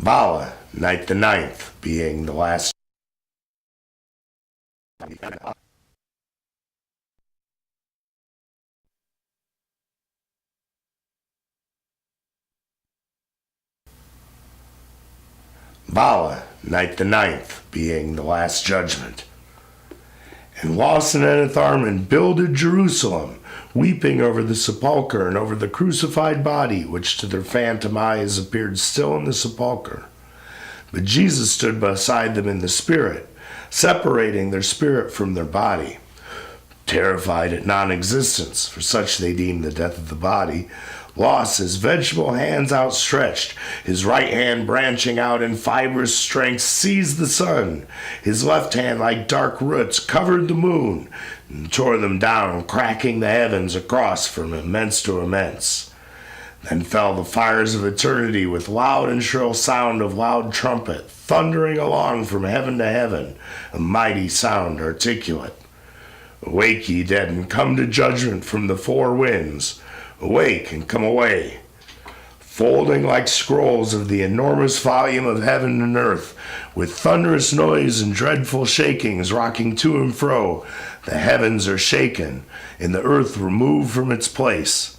Bala, night the ninth, being the last. Bala, night the ninth, being the last judgment. And Los and Enitharmon builded Jerusalem, weeping over the sepulchre and over the crucified body, which to their phantom eyes appeared still in the sepulchre. But Jesus stood beside them in the spirit, separating their spirit from their body. Terrified at non-existence, for such they deemed the death of the body, Los, his vegetable hands outstretched, his right hand branching out in fibrous strength, seized the sun. His left hand, like dark roots, covered the moon and tore them down, cracking the heavens across from immense to immense. Then fell the fires of eternity with loud and shrill sound of loud trumpet, thundering along from heaven to heaven, a mighty sound articulate. Awake, ye dead, and come to judgment from the four winds. Awake and come away. Folding like scrolls of the enormous volume of heaven and earth, with thunderous noise and dreadful shakings rocking to and fro, the heavens are shaken, and the earth removed from its place.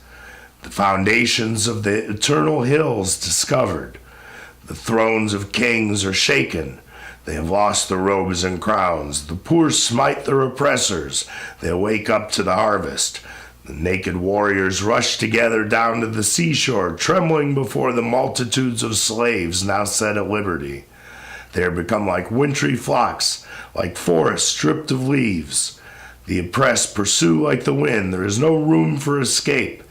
The foundations of the eternal hills discovered. The thrones of kings are shaken. They have lost their robes and crowns. The poor smite their oppressors. They wake up to the harvest. The naked warriors rush together down to the seashore, trembling before the multitudes of slaves now set at liberty. They are become like wintry flocks, like forests stripped of leaves. The oppressed pursue like the wind. There is no room for escape.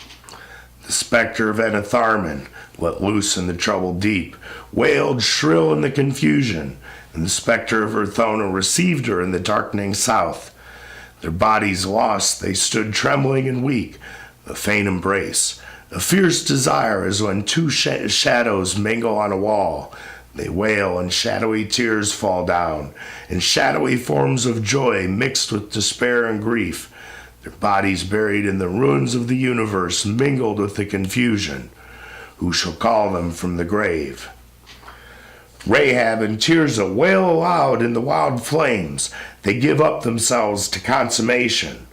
The specter of Enitharmon, let loose in the troubled deep, wailed shrill in the confusion, and the specter of Urthona received her in the darkening south. Their bodies lost, they stood trembling and weak, a faint embrace, a fierce desire as when two shadows mingle on a wall. They wail and shadowy tears fall down, and shadowy forms of joy mixed with despair and grief. Their bodies buried in the ruins of the universe mingled with the confusion. Who shall call them from the grave? Rahab and Tirzah wail aloud in the wild flames. They give up themselves to consummation.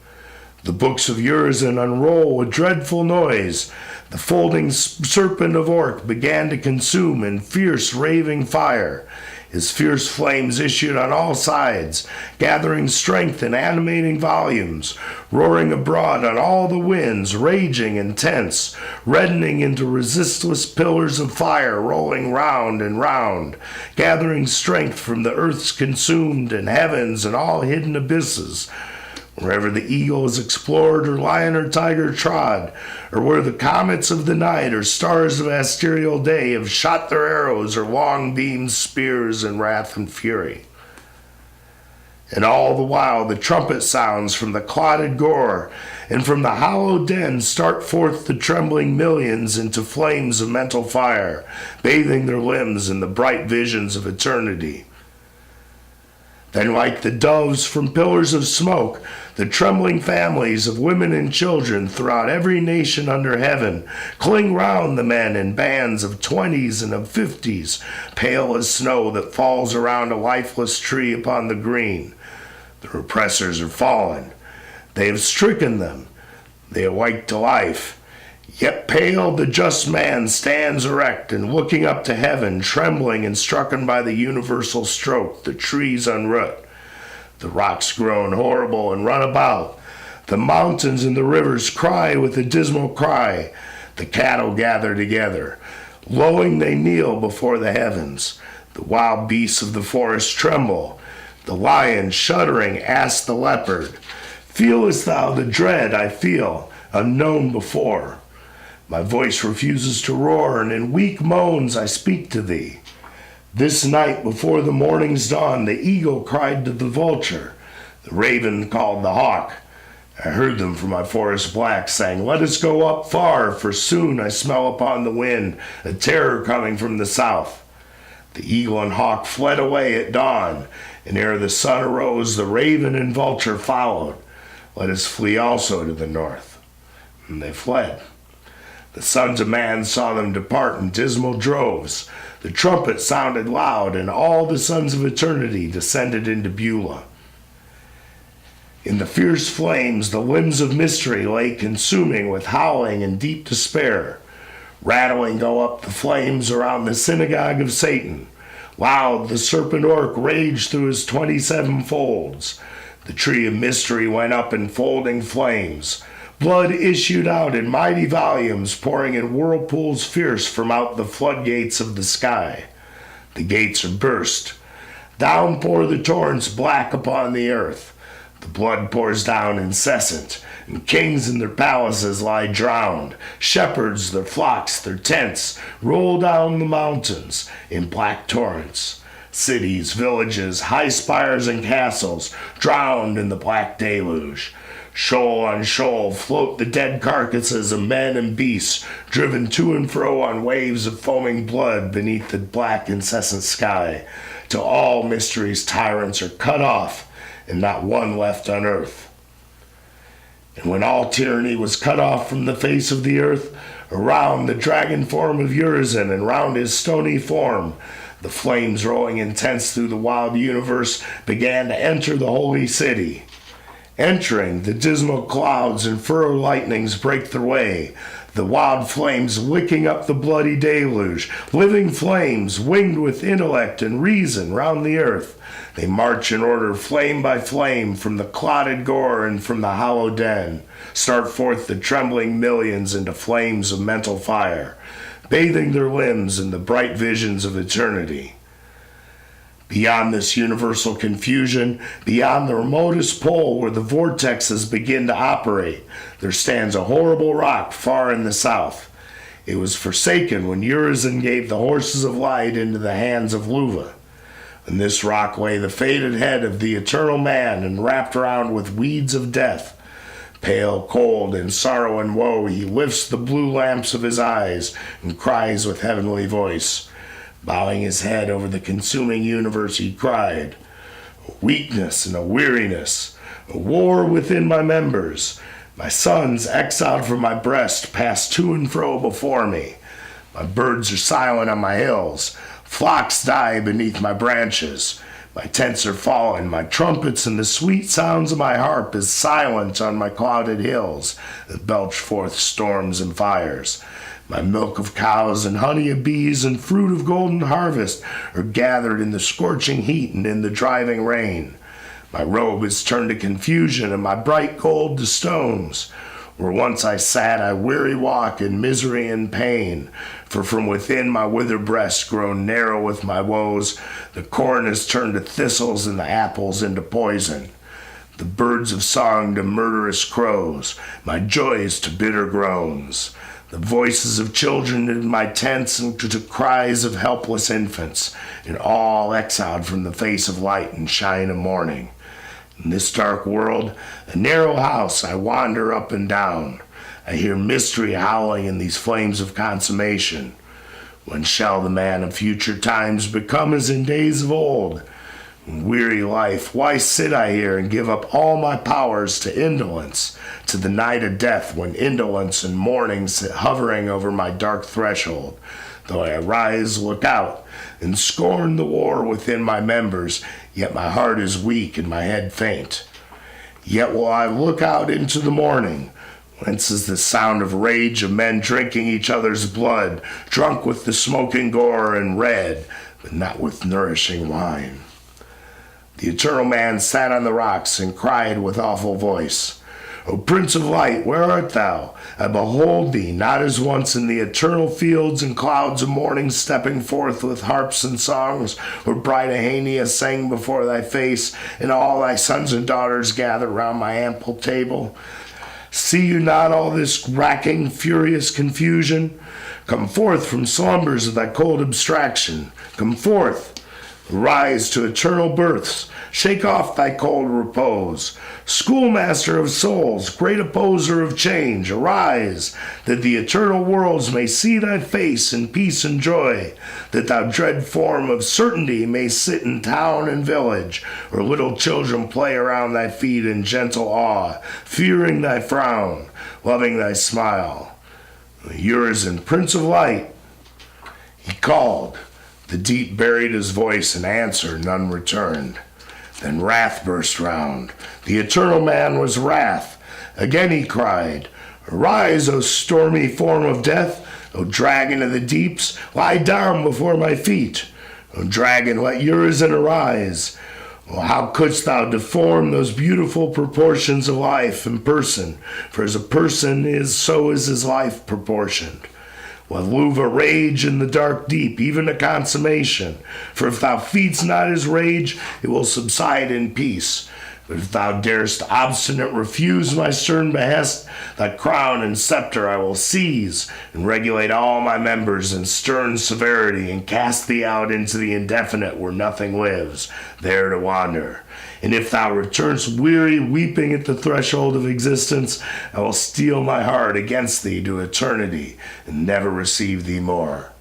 The books of Urizen unroll with dreadful noise. The folding serpent of Orc began to consume in fierce raving fire. His fierce flames issued on all sides, gathering strength in animating volumes, roaring abroad on all the winds, raging intense, reddening into resistless pillars of fire, rolling round and round, gathering strength from the earth's consumed and heavens and all hidden abysses. Wherever the eagle is explored, or lion or tiger trod, or where the comets of the night or stars of asterial day have shot their arrows or long-beamed spears in wrath and fury. And all the while the trumpet sounds from the clotted gore, and from the hollow den start forth the trembling millions into flames of mental fire, bathing their limbs in the bright visions of eternity. Then like the doves from pillars of smoke, the trembling families of women and children throughout every nation under heaven cling round the men in bands of 20s and of 50s, pale as snow that falls around a lifeless tree upon the green. Their oppressors are fallen. They have stricken them. They awake to life. Yet pale the just man stands erect and looking up to heaven, trembling and stricken by the universal stroke, the trees unroot. The rocks groan horrible and run about. The mountains and the rivers cry with a dismal cry. The cattle gather together. Lowing they kneel before the heavens. The wild beasts of the forest tremble. The lion, shuddering, asks the leopard, "Feelest thou the dread I feel, unknown before?" My voice refuses to roar, and in weak moans I speak to thee. This night before the morning's dawn, the eagle cried to the vulture. The raven called the hawk. I heard them from my forest black, saying, "Let us go up far, for soon I smell upon the wind a terror coming from the south." The eagle and hawk fled away at dawn, and ere the sun arose, the raven and vulture followed. Let us flee also to the north. And they fled. The sons of man saw them depart in dismal droves. The trumpet sounded loud, and all the sons of eternity descended into Beulah. In the fierce flames, the limbs of mystery lay consuming with howling and deep despair. Rattling go up the flames around the synagogue of Satan. Loud the serpent orc raged through his 27 folds. The tree of mystery went up in folding flames. Blood issued out in mighty volumes, pouring in whirlpools fierce from out the floodgates of the sky. The gates are burst. Down pour the torrents black upon the earth. The blood pours down incessant, and kings in their palaces lie drowned. Shepherds, their flocks, their tents, roll down the mountains in black torrents. Cities, villages, high spires, and castles, drowned in the black deluge. Shoal on shoal float the dead carcasses of men and beasts, driven to and fro on waves of foaming blood beneath the black incessant sky, till all mystery's tyrants are cut off, and not one left on earth. And when all tyranny was cut off from the face of the earth, around the dragon form of Urizen and round his stony form, the flames rolling intense through the wild universe began to enter the holy city. Entering, the dismal clouds and furrow lightnings break their way, the wild flames licking up the bloody deluge, living flames winged with intellect and reason round the earth. They march in order flame by flame from the clotted gore and from the hollow den. Start forth the trembling millions into flames of mental fire, bathing their limbs in the bright visions of eternity. Beyond this universal confusion, beyond the remotest pole where the vortexes begin to operate, there stands a horrible rock far in the south. It was forsaken when Urizen gave the horses of light into the hands of Luva. In this rock lay the faded head of the eternal man, and wrapped around with weeds of death. Pale, cold, in sorrow and woe, he lifts the blue lamps of his eyes and cries with heavenly voice. Bowing his head over the consuming universe, he cried, "A weakness and a weariness, a war within my members. My sons, exiled from my breast, pass to and fro before me. My birds are silent on my hills. Flocks die beneath my branches. My tents are fallen. My trumpets and the sweet sounds of my harp is silent on my clouded hills that belch forth storms and fires. My milk of cows and honey of bees and fruit of golden harvest are gathered in the scorching heat and in the driving rain. My robe is turned to confusion and my bright gold to stones. Where once I sat, I weary walk in misery and pain. For from within my withered breast, grown narrow with my woes, the corn is turned to thistles and the apples into poison. The birds of song to murderous crows, my joys to bitter groans. The voices of children in my tents and to cries of helpless infants, and all exiled from the face of light and shine of morning. In this dark world, a narrow house, I wander up and down. I hear mystery howling in these flames of consummation. When shall the man of future times become as in days of old? In weary life, why sit I here and give up all my powers to indolence, to the night of death when indolence and mourning sit hovering over my dark threshold? Though I arise, look out, and scorn the war within my members, yet my heart is weak and my head faint. Yet will I look out into the morning, whence is the sound of rage of men drinking each other's blood, drunk with the smoking gore and red, but not with nourishing wine. The eternal man sat on the rocks and cried with awful voice, O Prince of Light, where art thou? I behold thee, not as once in the eternal fields and clouds of morning, stepping forth with harps and songs, where bright Ahania sang before thy face, and all thy sons and daughters gathered round my ample table. See you not all this racking, furious confusion? Come forth from slumbers of thy cold abstraction. Come forth. Rise to eternal births, shake off thy cold repose. Schoolmaster of souls, great opposer of change, arise, that the eternal worlds may see thy face in peace and joy, that thou dread form of certainty may sit in town and village, or little children play around thy feet in gentle awe, fearing thy frown, loving thy smile. Urizen, Prince of Light, he called. The deep buried his voice, and answer none returned. Then wrath burst round. The eternal man was wrath. Again he cried, Arise, O stormy form of death, O dragon of the deeps, lie down before my feet. O dragon, let Urizen arise. Oh, how couldst thou deform those beautiful proportions of life and person? For as a person is, so is his life proportioned. Let Luva rage in the dark deep, even to consummation. For if thou feedst not his rage, it will subside in peace. But if thou darest obstinate refuse my stern behest, thy crown and scepter I will seize, and regulate all my members in stern severity, and cast thee out into the indefinite where nothing lives, there to wander. And if thou returnst weary, weeping at the threshold of existence, I will steel my heart against thee to eternity, and never receive thee more.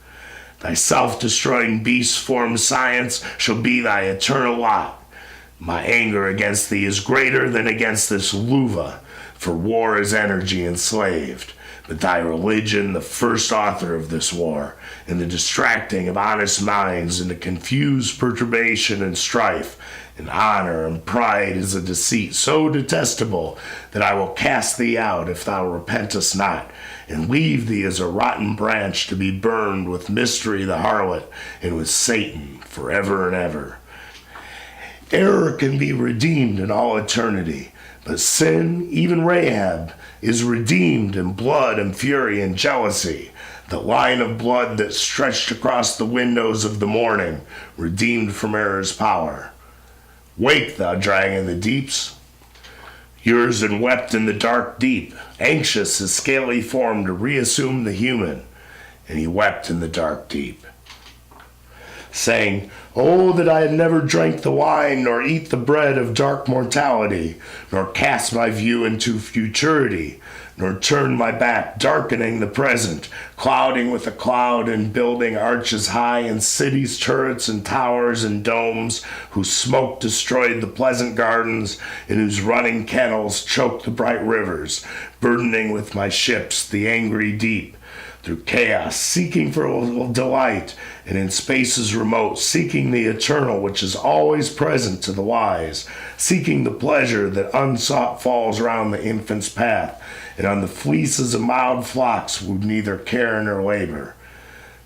Thy self-destroying beast-formed science shall be thy eternal lot. My anger against thee is greater than against this Luva, for war is energy enslaved. But thy religion, the first author of this war, and the distracting of honest minds into confused perturbation and strife, and honor and pride is a deceit so detestable that I will cast thee out if thou repentest not, and leave thee as a rotten branch to be burned with mystery the harlot, and with Satan forever and ever. Error can be redeemed in all eternity, but sin, even Rahab, is redeemed in blood and fury and jealousy. The line of blood that stretched across the windows of the morning, redeemed from error's power. Wake, thou dragon of the deeps. Urizen wept in the dark deep, anxious his scaly form to reassume the human, and he wept in the dark deep, saying, Oh, that I had never drank the wine, nor eat the bread of dark mortality, nor cast my view into futurity, nor turn my back, darkening the present, clouding with a cloud, and building arches high, and cities, turrets, and towers, and domes, whose smoke destroyed the pleasant gardens, and whose running kennels choked the bright rivers, burdening with my ships the angry deep, through chaos, seeking for delight, and in spaces remote, seeking the eternal which is always present to the wise, seeking the pleasure that unsought falls round the infant's path, and on the fleeces of mild flocks would neither care nor labor.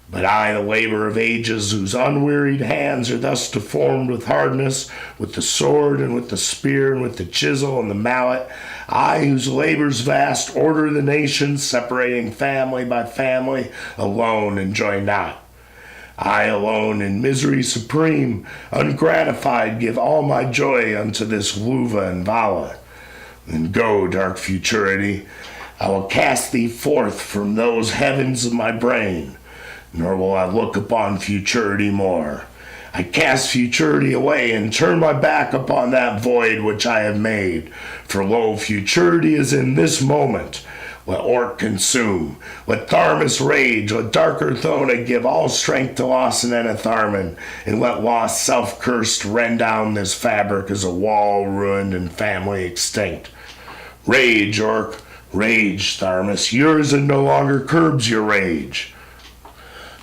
But I, the labor of ages, whose unwearied hands are thus deformed with hardness, with the sword and with the spear and with the chisel and the mallet, I, whose labors vast order the nations, separating family by family, alone enjoy not. I alone, in misery supreme, ungratified, give all my joy unto this Luva and Vala. Then go, dark futurity, I will cast thee forth from those heavens of my brain, nor will I look upon futurity more. I cast futurity away and turn my back upon that void which I have made. For lo, futurity is in this moment. Let Orc consume, let Tharmas rage, let darker Thona give all strength to Lawson and Atharman, and let lost self-cursed rend down this fabric as a wall ruined and family extinct. Rage, Orc, rage, Tharmas, Urizen no longer curbs your rage.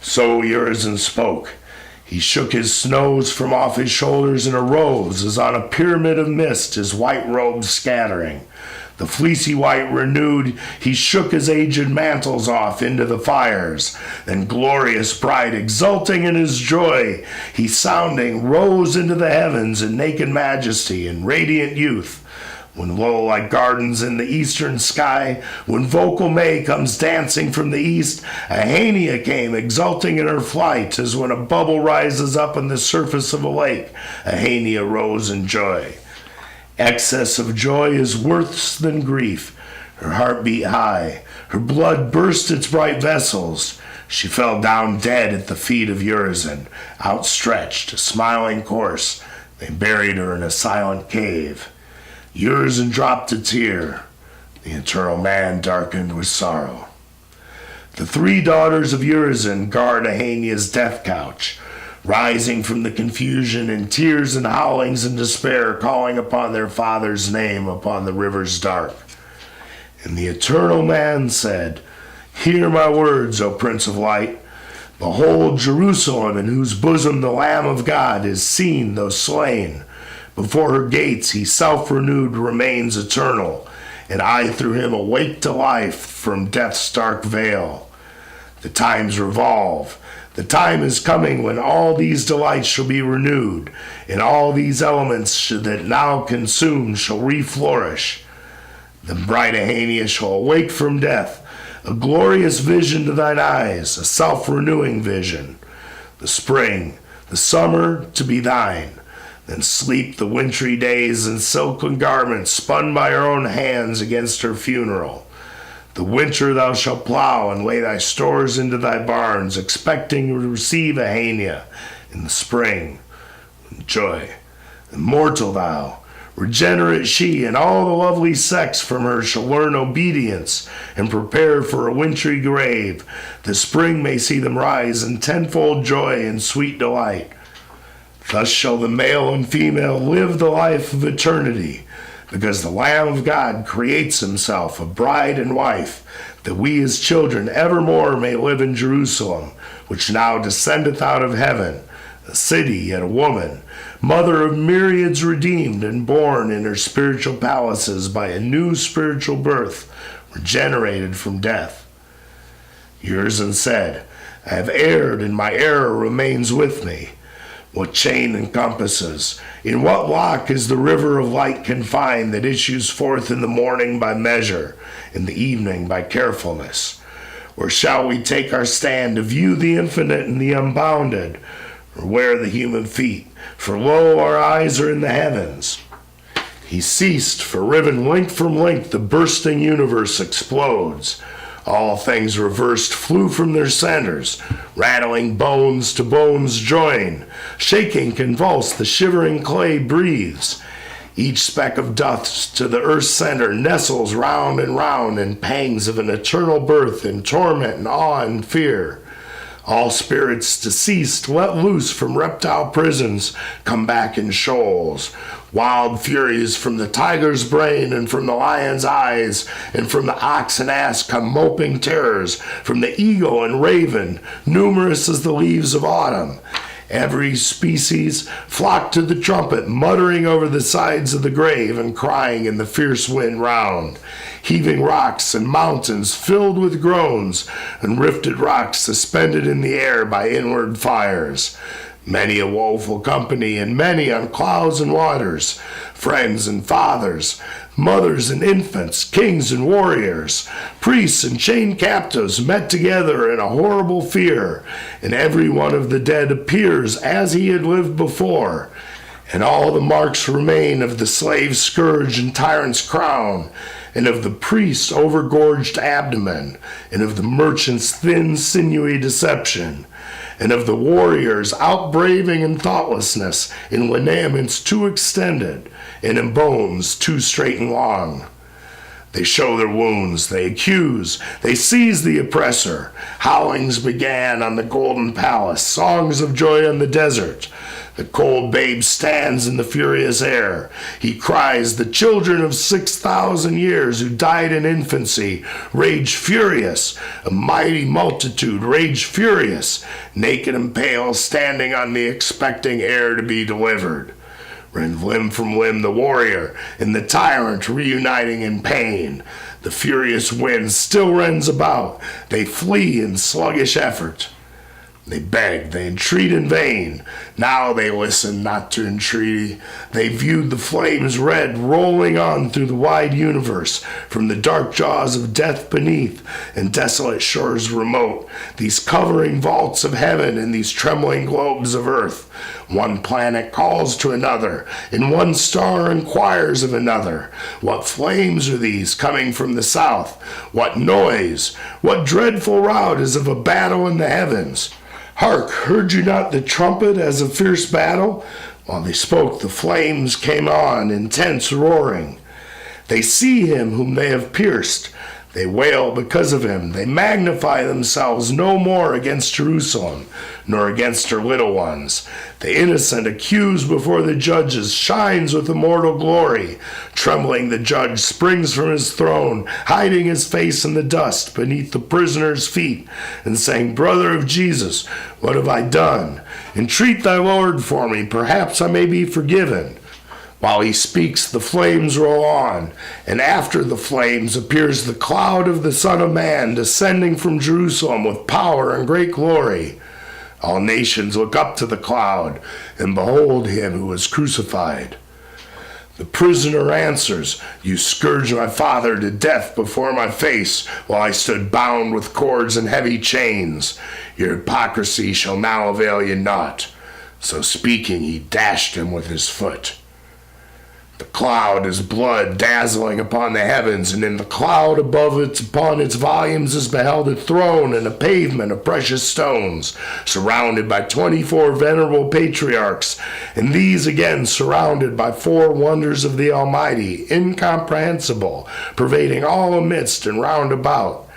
So Urizen spoke. He shook his snows from off his shoulders and arose, as on a pyramid of mist, his white robes scattering. The fleecy white renewed, he shook his aged mantles off into the fires. Then glorious bright, exulting in his joy, he sounding rose into the heavens in naked majesty and radiant youth. When lo, like gardens in the eastern sky, when vocal May comes dancing from the east, Ahania came exulting in her flight, as when a bubble rises up on the surface of a lake, Ahania rose in joy. Excess of joy is worse than grief. Her heart beat high, her blood burst its bright vessels. She fell down dead at the feet of Urizen, outstretched, a smiling corse. They buried her in a silent cave. Urizen dropped a tear. The eternal man darkened with sorrow. The three daughters of Urizen guard Ahania's death couch, rising from the confusion in tears and howlings and despair, calling upon their father's name upon the rivers dark. And the eternal man said, Hear my words, O Prince of Light. Behold Jerusalem, in whose bosom the Lamb of God is seen, though slain. Before her gates he self-renewed remains eternal, and I through him awake to life from death's dark veil. The times revolve. The time is coming when all these delights shall be renewed, and all these elements that now consume shall reflourish. The bright Ahania shall awake from death, a glorious vision to thine eyes, a self-renewing vision. The spring, the summer to be thine. Then sleep the wintry days in silken garments spun by her own hands against her funeral. The winter thou shalt plow and lay thy stores into thy barns, expecting to receive Ahania in the spring. Joy, immortal thou, regenerate she, and all the lovely sex from her shall learn obedience and prepare for a wintry grave. The spring may see them rise in tenfold joy and sweet delight. Thus shall the male and female live the life of eternity, because the Lamb of God creates himself a bride and wife, that we his children evermore may live in Jerusalem, which now descendeth out of heaven, a city yet a woman, mother of myriads redeemed and born in her spiritual palaces by a new spiritual birth, regenerated from death. Urizen said, I have erred, and my error remains with me. What chain encompasses? In what lock is the river of light confined that issues forth in the morning by measure, in the evening by carefulness? Or shall we take our stand to view the infinite and the unbounded, or where the human feet? For lo, our eyes are in the heavens. He ceased, for riven link from link the bursting universe explodes. All things reversed flew from their centers, rattling bones to bones join. Shaking convulsed, the shivering clay breathes. Each speck of dust to the earth's center nestles round and round in pangs of an eternal birth, in torment and awe and fear. All spirits deceased, let loose from reptile prisons, come back in shoals. Wild furies from the tiger's brain and from the lion's eyes, and from the ox and ass come moping terrors, from the eagle and raven, numerous as the leaves of autumn. Every species flocked to the trumpet, muttering over the sides of the grave and crying in the fierce wind round. Heaving rocks and mountains filled with groans, and rifted rocks suspended in the air by inward fires. Many a woeful company, and many on clouds and waters, friends and fathers, mothers and infants, kings and warriors, priests and chained captives met together in a horrible fear, and every one of the dead appears as he had lived before, and all the marks remain of the slave's scourge and tyrant's crown, and of the priest's overgorged abdomen, and of the merchant's thin, sinewy deception, and of the warrior's outbraving and thoughtlessness in lineaments too extended, and in bones too straight and long. They show their wounds, they accuse, they seize the oppressor. Howlings began on the golden palace, songs of joy on the desert. The cold babe stands in the furious air. He cries, the children of 6,000 years who died in infancy rage furious. A mighty multitude rage furious, naked and pale, standing on the expecting heir to be delivered. Rend limb from limb the warrior and the tyrant reuniting in pain. The furious wind still rends about. They flee in sluggish effort. They beg, they entreat in vain. Now they listen not to entreaty. They viewed the flames red rolling on through the wide universe, from the dark jaws of death beneath and desolate shores remote, these covering vaults of heaven and these trembling globes of earth. One planet calls to another, and one star inquires of another. What flames are these coming from the south? What noise? What dreadful rout is of a battle in the heavens? Hark, heard you not the trumpet as of fierce battle? While they spoke, the flames came on, intense roaring. They see him whom they have pierced. They wail because of him. They magnify themselves no more against Jerusalem, nor against her little ones. The innocent accused before the judges shines with immortal glory. Trembling, the judge springs from his throne, hiding his face in the dust beneath the prisoner's feet, and saying, Brother of Jesus, what have I done? Entreat thy Lord for me, perhaps I may be forgiven. While he speaks, the flames roll on, and after the flames appears the cloud of the Son of Man descending from Jerusalem with power and great glory. All nations look up to the cloud and behold him who was crucified. The prisoner answers, You scourged my father to death before my face, while I stood bound with cords and heavy chains. Your hypocrisy shall now avail you naught. So speaking, he dashed him with his foot. The cloud is blood dazzling upon the heavens, and in the cloud above it, upon its volumes, is beheld a throne and a pavement of precious stones, surrounded by 24 venerable patriarchs, and these again surrounded by 4 wonders of the Almighty, incomprehensible, pervading all amidst and round about.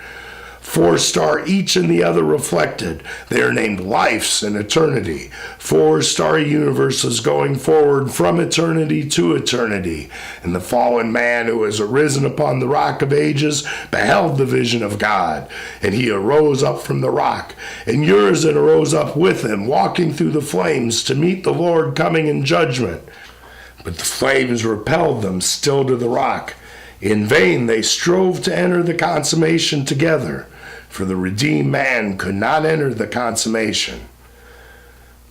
4-star each and the other reflected. They are named lives and eternity. 4-starry universes going forward from eternity to eternity. And the fallen man who has arisen upon the rock of ages beheld the vision of God. And he arose up from the rock. And Urizen arose up with him, walking through the flames to meet the Lord coming in judgment. But the flames repelled them still to the rock. In vain they strove to enter the consummation together, for the redeemed man could not enter the consummation.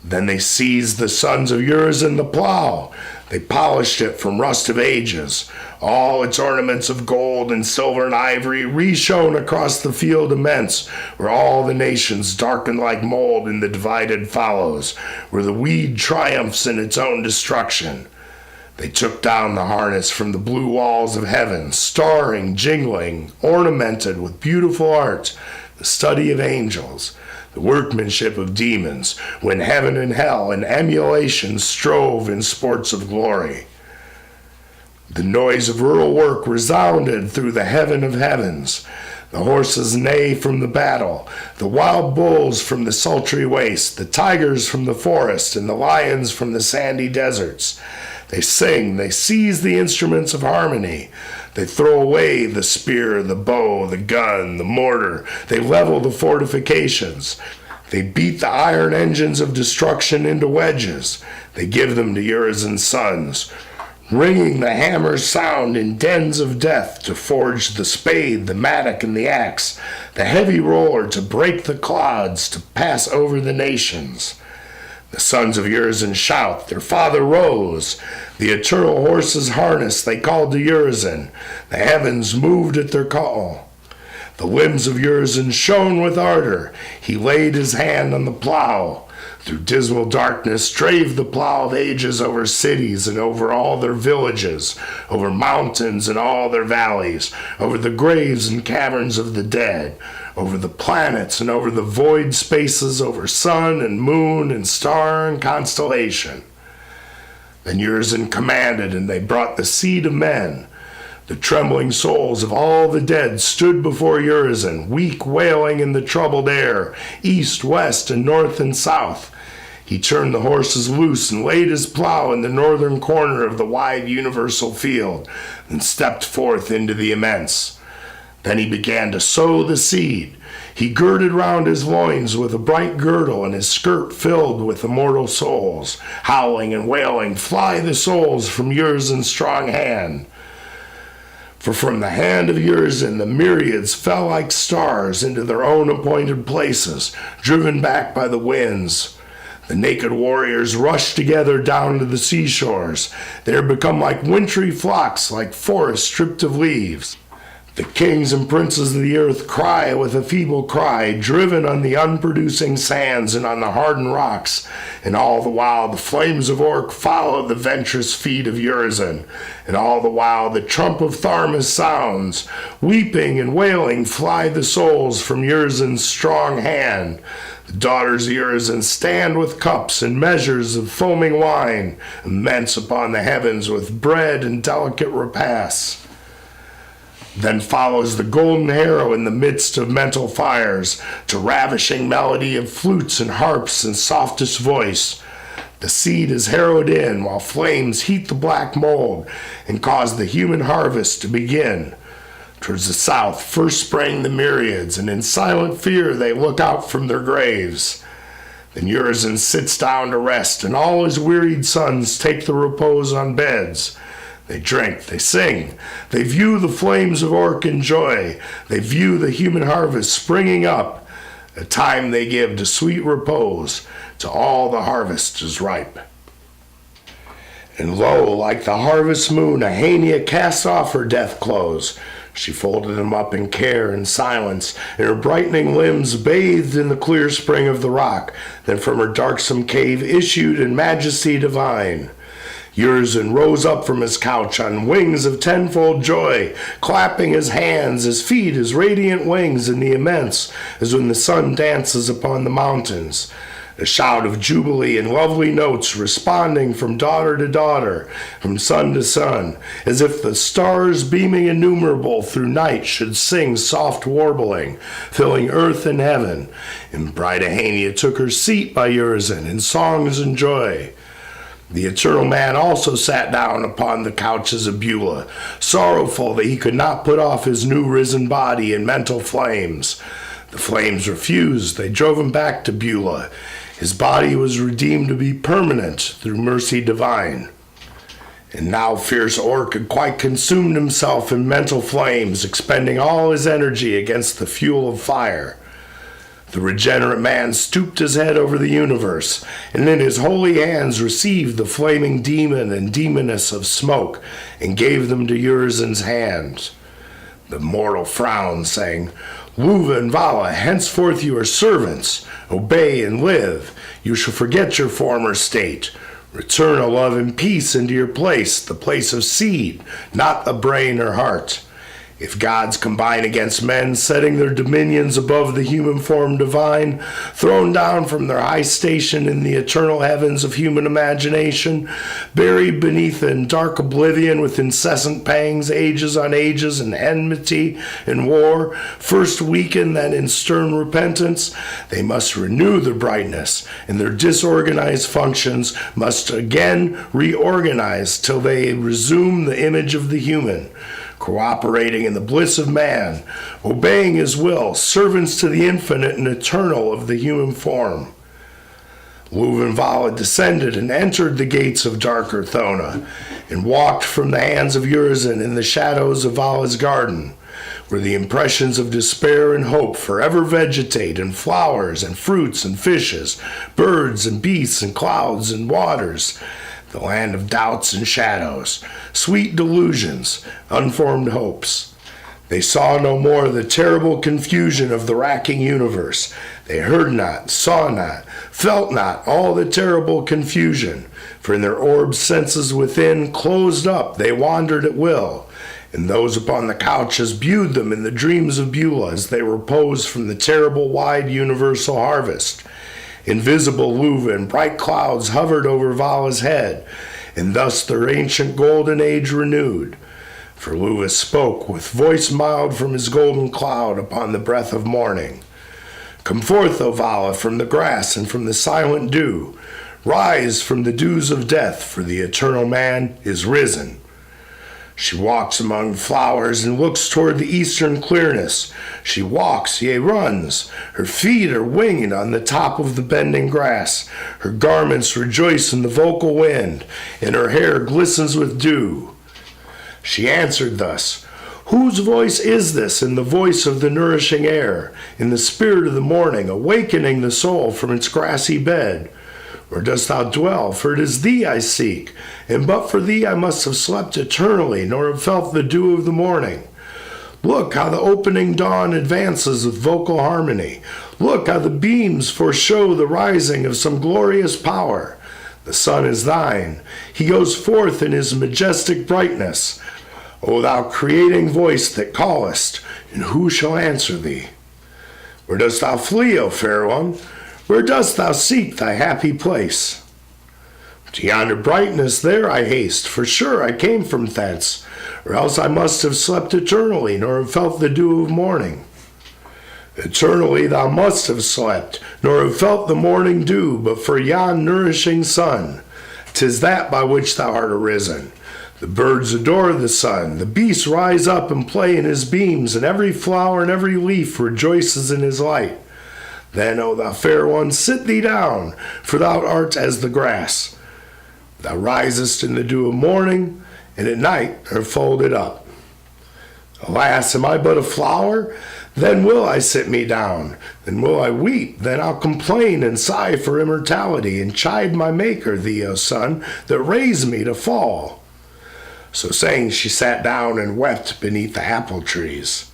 Then they seized the sons of Urizen the plow. They polished it from rust of ages. All its ornaments of gold and silver and ivory re-shone across the field immense, where all the nations darkened like mold in the divided fallows, where the weed triumphs in its own destruction. They took down the harness from the blue walls of heaven, starring, jingling, ornamented with beautiful art, the study of angels, the workmanship of demons, when heaven and hell in emulation strove in sports of glory. The noise of rural work resounded through the heaven of heavens. The horses neigh from the battle, the wild bulls from the sultry waste, the tigers from the forest, and the lions from the sandy deserts. They sing, they seize the instruments of harmony. They throw away the spear, the bow, the gun, the mortar. They level the fortifications. They beat the iron engines of destruction into wedges. They give them to Urizen's sons, ringing the hammer's sound in dens of death to forge the spade, the mattock, and the axe, the heavy roller to break the clods, to pass over the nations. The sons of Urizen shout, their father rose. The eternal horses harnessed, they called to Urizen. The heavens moved at their call. The limbs of Urizen shone with ardor. He laid his hand on the plow. Through dismal darkness drave the plow of ages over cities and over all their villages, over mountains and all their valleys, over the graves and caverns of the dead, over the planets and over the void spaces, over sun and moon and star and constellation. Then Urizen commanded, and they brought the seed of men. The trembling souls of all the dead stood before Urizen, weak wailing in the troubled air, east, west, and north and south. He turned the horses loose and laid his plow in the northern corner of the wide universal field, and stepped forth into the immense. Then he began to sow the seed. He girded round his loins with a bright girdle, and his skirt filled with immortal souls. Howling and wailing, fly the souls from Urizen's strong hand. For from the hand of Urizen the myriads fell like stars into their own appointed places, driven back by the winds. The naked warriors rushed together down to the seashores. They are become like wintry flocks, like forests stripped of leaves. The kings and princes of the earth cry with a feeble cry, driven on the unproducing sands and on the hardened rocks. And all the while the flames of Orc follow the venturous feet of Urizen. And all the while the trump of Tharmas sounds. Weeping and wailing fly the souls from Urizen's strong hand. The daughters of Urizen stand with cups and measures of foaming wine, immense upon the heavens with bread and delicate repasts. Then follows the golden harrow in the midst of mental fires, to ravishing melody of flutes and harps and softest voice. The seed is harrowed in, while flames heat the black mold and cause the human harvest to begin. Towards the south first sprang the myriads, and in silent fear they look out from their graves. Then Urizen sits down to rest, and all his wearied sons take the repose on beds. They drink, they sing, they view the flames of orc in joy, they view the human harvest springing up, a time they give to sweet repose, till all the harvest is ripe. And lo, like the harvest moon, Ahania cast off her death clothes. She folded them up in care and silence, and her brightening limbs bathed in the clear spring of the rock. Then from her darksome cave issued in majesty divine. Urizen rose up from his couch on wings of tenfold joy, clapping his hands, his feet, his radiant wings in the immense, as when the sun dances upon the mountains. A shout of jubilee and lovely notes responding from daughter to daughter, from son to son, as if the stars beaming innumerable through night should sing soft warbling, filling earth and heaven. And bright Ahania took her seat by Urizen in songs and joy. The eternal man also sat down upon the couches of Beulah, sorrowful that he could not put off his new risen body in mental flames. The flames refused. They drove him back to Beulah. His body was redeemed to be permanent through mercy divine. And now fierce Orc had quite consumed himself in mental flames, expending all his energy against the fuel of fire. The regenerate man stooped his head over the universe, and in his holy hands received the flaming demon and demoness of smoke, and gave them to Urizen's hand. The mortal frowned, saying, Luva and Vala, henceforth you are servants. Obey and live. You shall forget your former state. Return a love and peace into your place, the place of seed, not the brain or heart. If gods combine against men, setting their dominions above the human form divine, thrown down from their high station in the eternal heavens of human imagination, buried beneath in dark oblivion with incessant pangs, ages on ages, and enmity and war, first weakened, then in stern repentance, they must renew their brightness, and their disorganized functions must again reorganize till they resume the image of the human. Cooperating in the bliss of man, obeying his will, servants to the infinite and eternal of the human form. Luva and Vala descended and entered the gates of dark Urthona, and walked from the hands of Urizen in the shadows of Vala's garden, where the impressions of despair and hope forever vegetate in flowers and fruits and fishes, birds and beasts and clouds and waters, the land of doubts and shadows, sweet delusions, unformed hopes. They saw no more the terrible confusion of the racking universe. They heard not, saw not, felt not all the terrible confusion, for in their orbed senses within, closed up, they wandered at will, and those upon the couches viewed them in the dreams of Beulah as they reposed from the terrible wide universal harvest. Invisible Luva and bright clouds hovered over Vala's head, and thus their ancient golden age renewed. For Luva spoke with voice mild from his golden cloud upon the breath of morning. Come forth, O Vala, from the grass and from the silent dew. Rise from the dews of death, for the eternal man is risen. She walks among flowers and looks toward the eastern clearness. She walks, yea, runs. Her feet are winged on the top of the bending grass. Her garments rejoice in the vocal wind, and her hair glistens with dew. She answered thus, Whose voice is this in the voice of the nourishing air, in the spirit of the morning, awakening the soul from its grassy bed? Where dost thou dwell? For it is thee I seek, and but for thee I must have slept eternally, nor have felt the dew of the morning. Look how the opening dawn advances with vocal harmony. Look how the beams foreshow the rising of some glorious power. The sun is thine. He goes forth in his majestic brightness. O thou creating voice that callest, and who shall answer thee? Where dost thou flee, O fair one? Where dost thou seek thy happy place? To yonder brightness there I haste, for sure I came from thence. or else I must have slept eternally, nor have felt the dew of morning. Eternally thou must have slept, nor have felt the morning dew, but for yon nourishing sun. 'Tis that by which thou art arisen. The birds adore the sun, the beasts rise up and play in his beams, and every flower and every leaf rejoices in his light. Then, O thou fair one, sit thee down, for thou art as the grass. Thou risest in the dew of morning, and at night are folded up. Alas, am I but a flower? Then will I sit me down, then will I weep, then I'll complain and sigh for immortality, and chide my Maker, thee, O sun, that raised me to fall. So saying, she sat down and wept beneath the apple trees.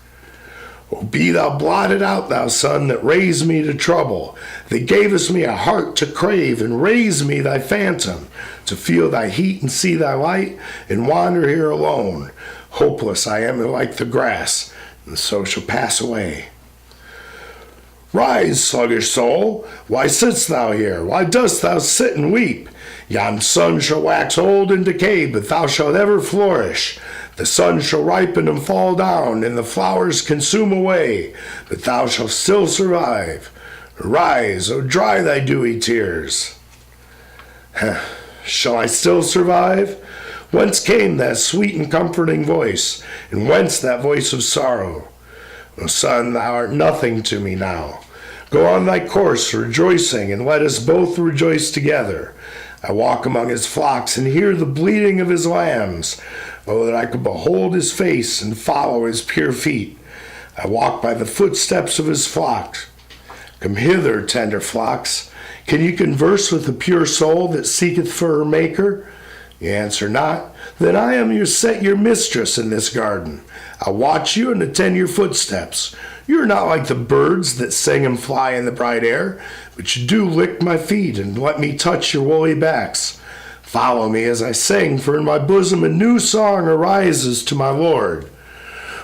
O be thou blotted out, thou sun, that raised me to trouble, that gavest me a heart to crave, and raised me thy phantom, to feel thy heat and see thy light, and wander here alone. Hopeless I am like the grass, and so shall pass away. Rise, sluggish soul, why sitst thou here? Why dost thou sit and weep? Yon sun shall wax old and decay, but thou shalt ever flourish. The sun shall ripen and fall down, and the flowers consume away, but thou shalt still survive. Arise, O dry thy dewy tears. Shall I still survive? Whence came that sweet and comforting voice, and whence that voice of sorrow? O sun, thou art nothing to me now. Go on thy course rejoicing, and let us both rejoice together. I walk among his flocks and hear the bleating of his lambs. Oh, that I could behold his face and follow his pure feet. I walk by the footsteps of his flocks. Come hither, tender flocks. Can you converse with the pure soul that seeketh for her Maker? You answer not. Then I am your mistress in this garden. I'll watch you and attend your footsteps. You are not like the birds that sing and fly in the bright air, but you do lick my feet and let me touch your woolly backs. Follow me as I sing, for in my bosom a new song arises to my Lord.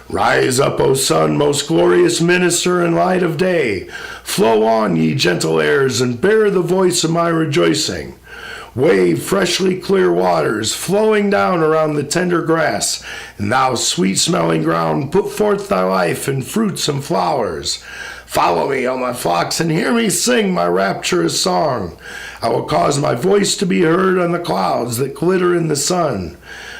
Rise up, O sun, most glorious minister and light of day. Flow on, ye gentle airs, and bear the voice of my rejoicing. Wave freshly clear waters, flowing down around the tender grass, and thou sweet-smelling ground, put forth thy life in fruits and flowers. Follow me, O my flocks, and hear me sing my rapturous song. I will cause my voice to be heard on the clouds that glitter in the sun.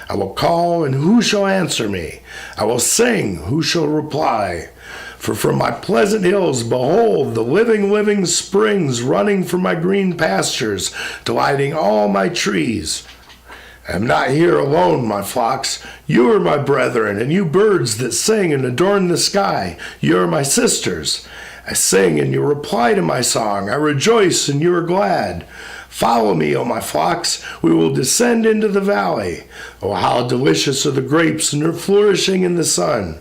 I will call, and who shall answer me? I will sing, who shall reply? For from my pleasant hills, behold, the living springs running from my green pastures, delighting all my trees. I am not here alone, my flocks. You are my brethren, and you birds that sing and adorn the sky. You are my sisters. I sing, and you reply to my song. I rejoice, and you are glad. Follow me, O my flocks. We will descend into the valley. Oh, how delicious are the grapes, and they're flourishing in the sun.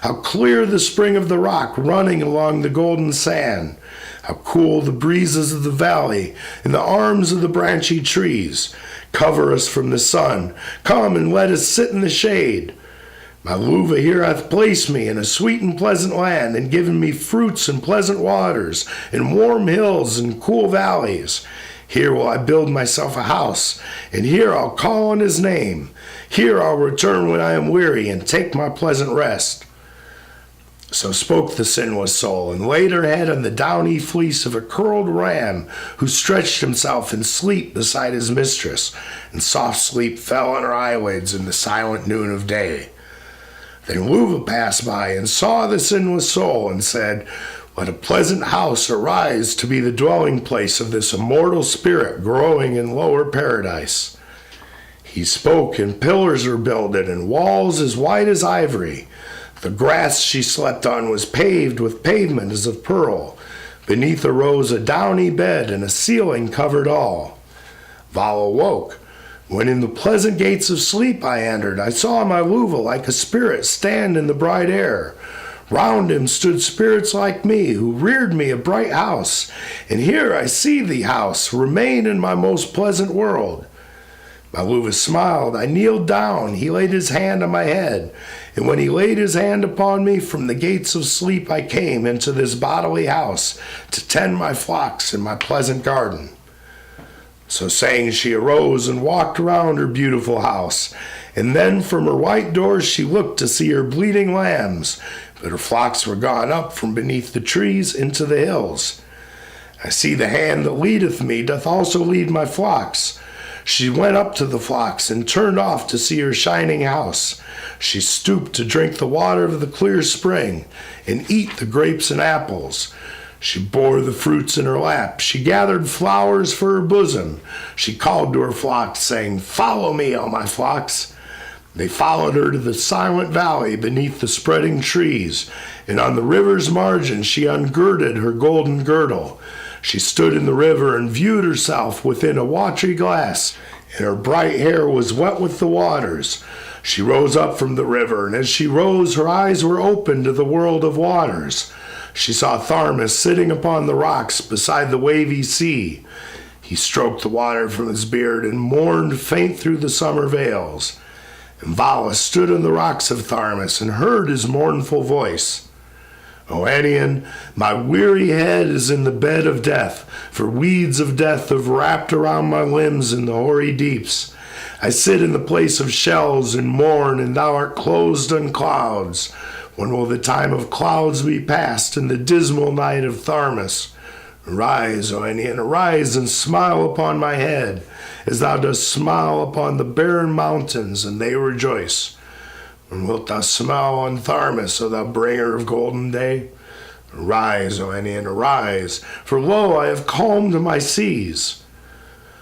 How clear the spring of the rock running along the golden sand. How cool the breezes of the valley in the arms of the branchy trees. Cover us from the sun. Come and let us sit in the shade. My Luva here hath placed me in a sweet and pleasant land, and given me fruits and pleasant waters, and warm hills and cool valleys. Here will I build myself a house, and here I'll call on his name. Here I'll return when I am weary, and take my pleasant rest. So spoke the sinless soul, and laid her head on the downy fleece of a curled ram, who stretched himself in sleep beside his mistress, and soft sleep fell on her eyelids in the silent noon of day. Then Luva passed by and saw the sinless soul, and said, Let a pleasant house arise to be the dwelling place of this immortal spirit growing in lower paradise. He spoke, and pillars were builded, and walls as white as ivory. The grass she slept on was paved with pavement as of pearl. Beneath arose a downy bed, and a ceiling covered all. Val awoke. When in the pleasant gates of sleep I entered, I saw my Luva like a spirit stand in the bright air. Round him stood spirits like me, who reared me a bright house. And here I see thee, house, remain in my most pleasant world. My Luva smiled. I kneeled down. He laid his hand on my head. And when he laid his hand upon me, from the gates of sleep I came into this bodily house to tend my flocks in my pleasant garden. So saying, she arose and walked around her beautiful house, And then from her white doors she looked to see her bleating lambs, but her flocks were gone up from beneath the trees into the hills. I see the hand that leadeth me doth also lead my flocks. She went up to the flocks and turned off to see her shining house. She stooped to drink the water of the clear spring and eat the grapes and apples. She bore the fruits in her lap. She gathered flowers for her bosom. She called to her flocks, saying, "Follow me, all my flocks." They followed her to the silent valley beneath the spreading trees, and on the river's margin she ungirded her golden girdle. She stood in the river and viewed herself within a watery glass, and her bright hair was wet with the waters. She rose up from the river, and as she rose, her eyes were opened to the world of waters. She saw Tharmas sitting upon the rocks beside the wavy sea. He stroked the water from his beard and mourned faint through the summer vales. And Vala stood on the rocks of Tharmas and heard his mournful voice. O Enion, my weary head is in the bed of death, for weeds of death have wrapped around my limbs in the hoary deeps. I sit in the place of shells and mourn, and thou art closed on clouds. When will the time of clouds be past and the dismal night of Tharmas? Arise, O Enion, arise and smile upon my head, as thou dost smile upon the barren mountains, and they rejoice. When wilt thou smile on Tharmas, O thou bringer of golden day? Arise, O Enion, arise, for lo, I have calmed my seas.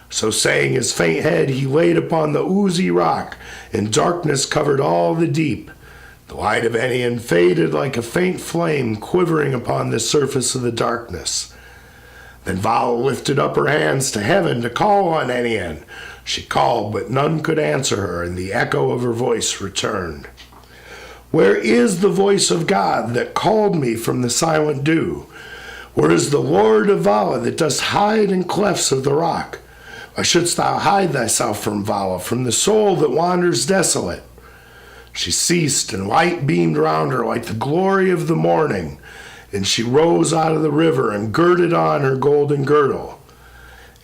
So saying, his faint head he laid upon the oozy rock, and darkness covered all the deep. The light of Enion faded like a faint flame quivering upon the surface of the darkness. Then Vala lifted up her hands to heaven to call on Enion. She called, but none could answer her, and the echo of her voice returned. Where is the voice of God that called me from the silent dew? Where is the Lord of Vala that dost hide in clefts of the rock? Why shouldst thou hide thyself from Vala, from the soul that wanders desolate? She ceased, and light beamed round her like the glory of the morning, and she rose out of the river and girded on her golden girdle.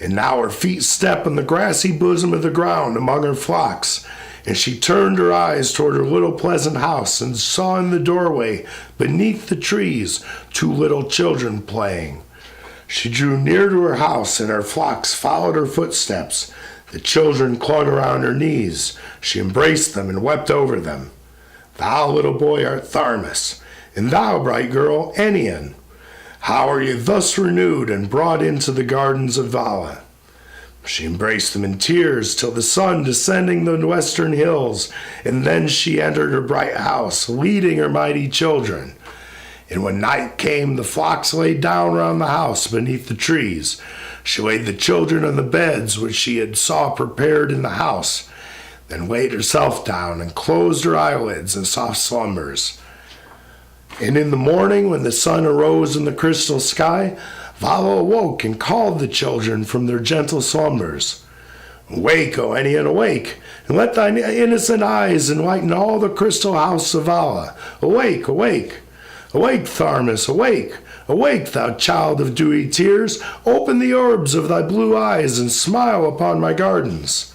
And now her feet step on the grassy bosom of the ground among her flocks, and she turned her eyes toward her little pleasant house and saw in the doorway, beneath the trees, 2 little children playing. She drew near to her house, and her flocks followed her footsteps. The children clung around her knees. She embraced them and wept over them. Thou, little boy, art Tharmas, and thou, bright girl, Enion. How are you thus renewed and brought into the gardens of Vala? She embraced them in tears till the sun descending the western hills, and then she entered her bright house, leading her mighty children. And when night came, the flocks lay down round the house beneath the trees. She laid the children on the beds which she had saw prepared in the house, then laid herself down and closed her eyelids in soft slumbers. And in the morning, when the sun arose in the crystal sky, Vala awoke and called the children from their gentle slumbers. Awake, O Enion, awake, and let thine innocent eyes enlighten all the crystal house of Vala. Awake, awake, awake, Tharmas, awake, awake, thou child of dewy tears. Open the orbs of thy blue eyes and smile upon my gardens.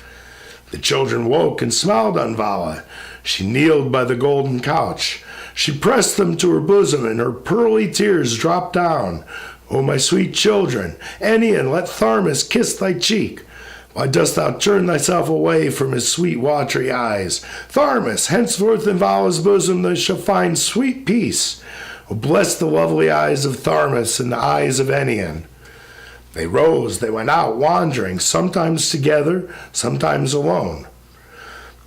The children woke and smiled on Vala. She kneeled by the golden couch. She pressed them to her bosom, and her pearly tears dropped down. O my sweet children, Enion, let Tharmas kiss thy cheek. Why dost thou turn thyself away from his sweet watery eyes? Tharmas, henceforth in Vala's bosom thou shalt find sweet peace. O bless the lovely eyes of Tharmas and the eyes of Enion. They rose, they went out wandering, sometimes together, sometimes alone.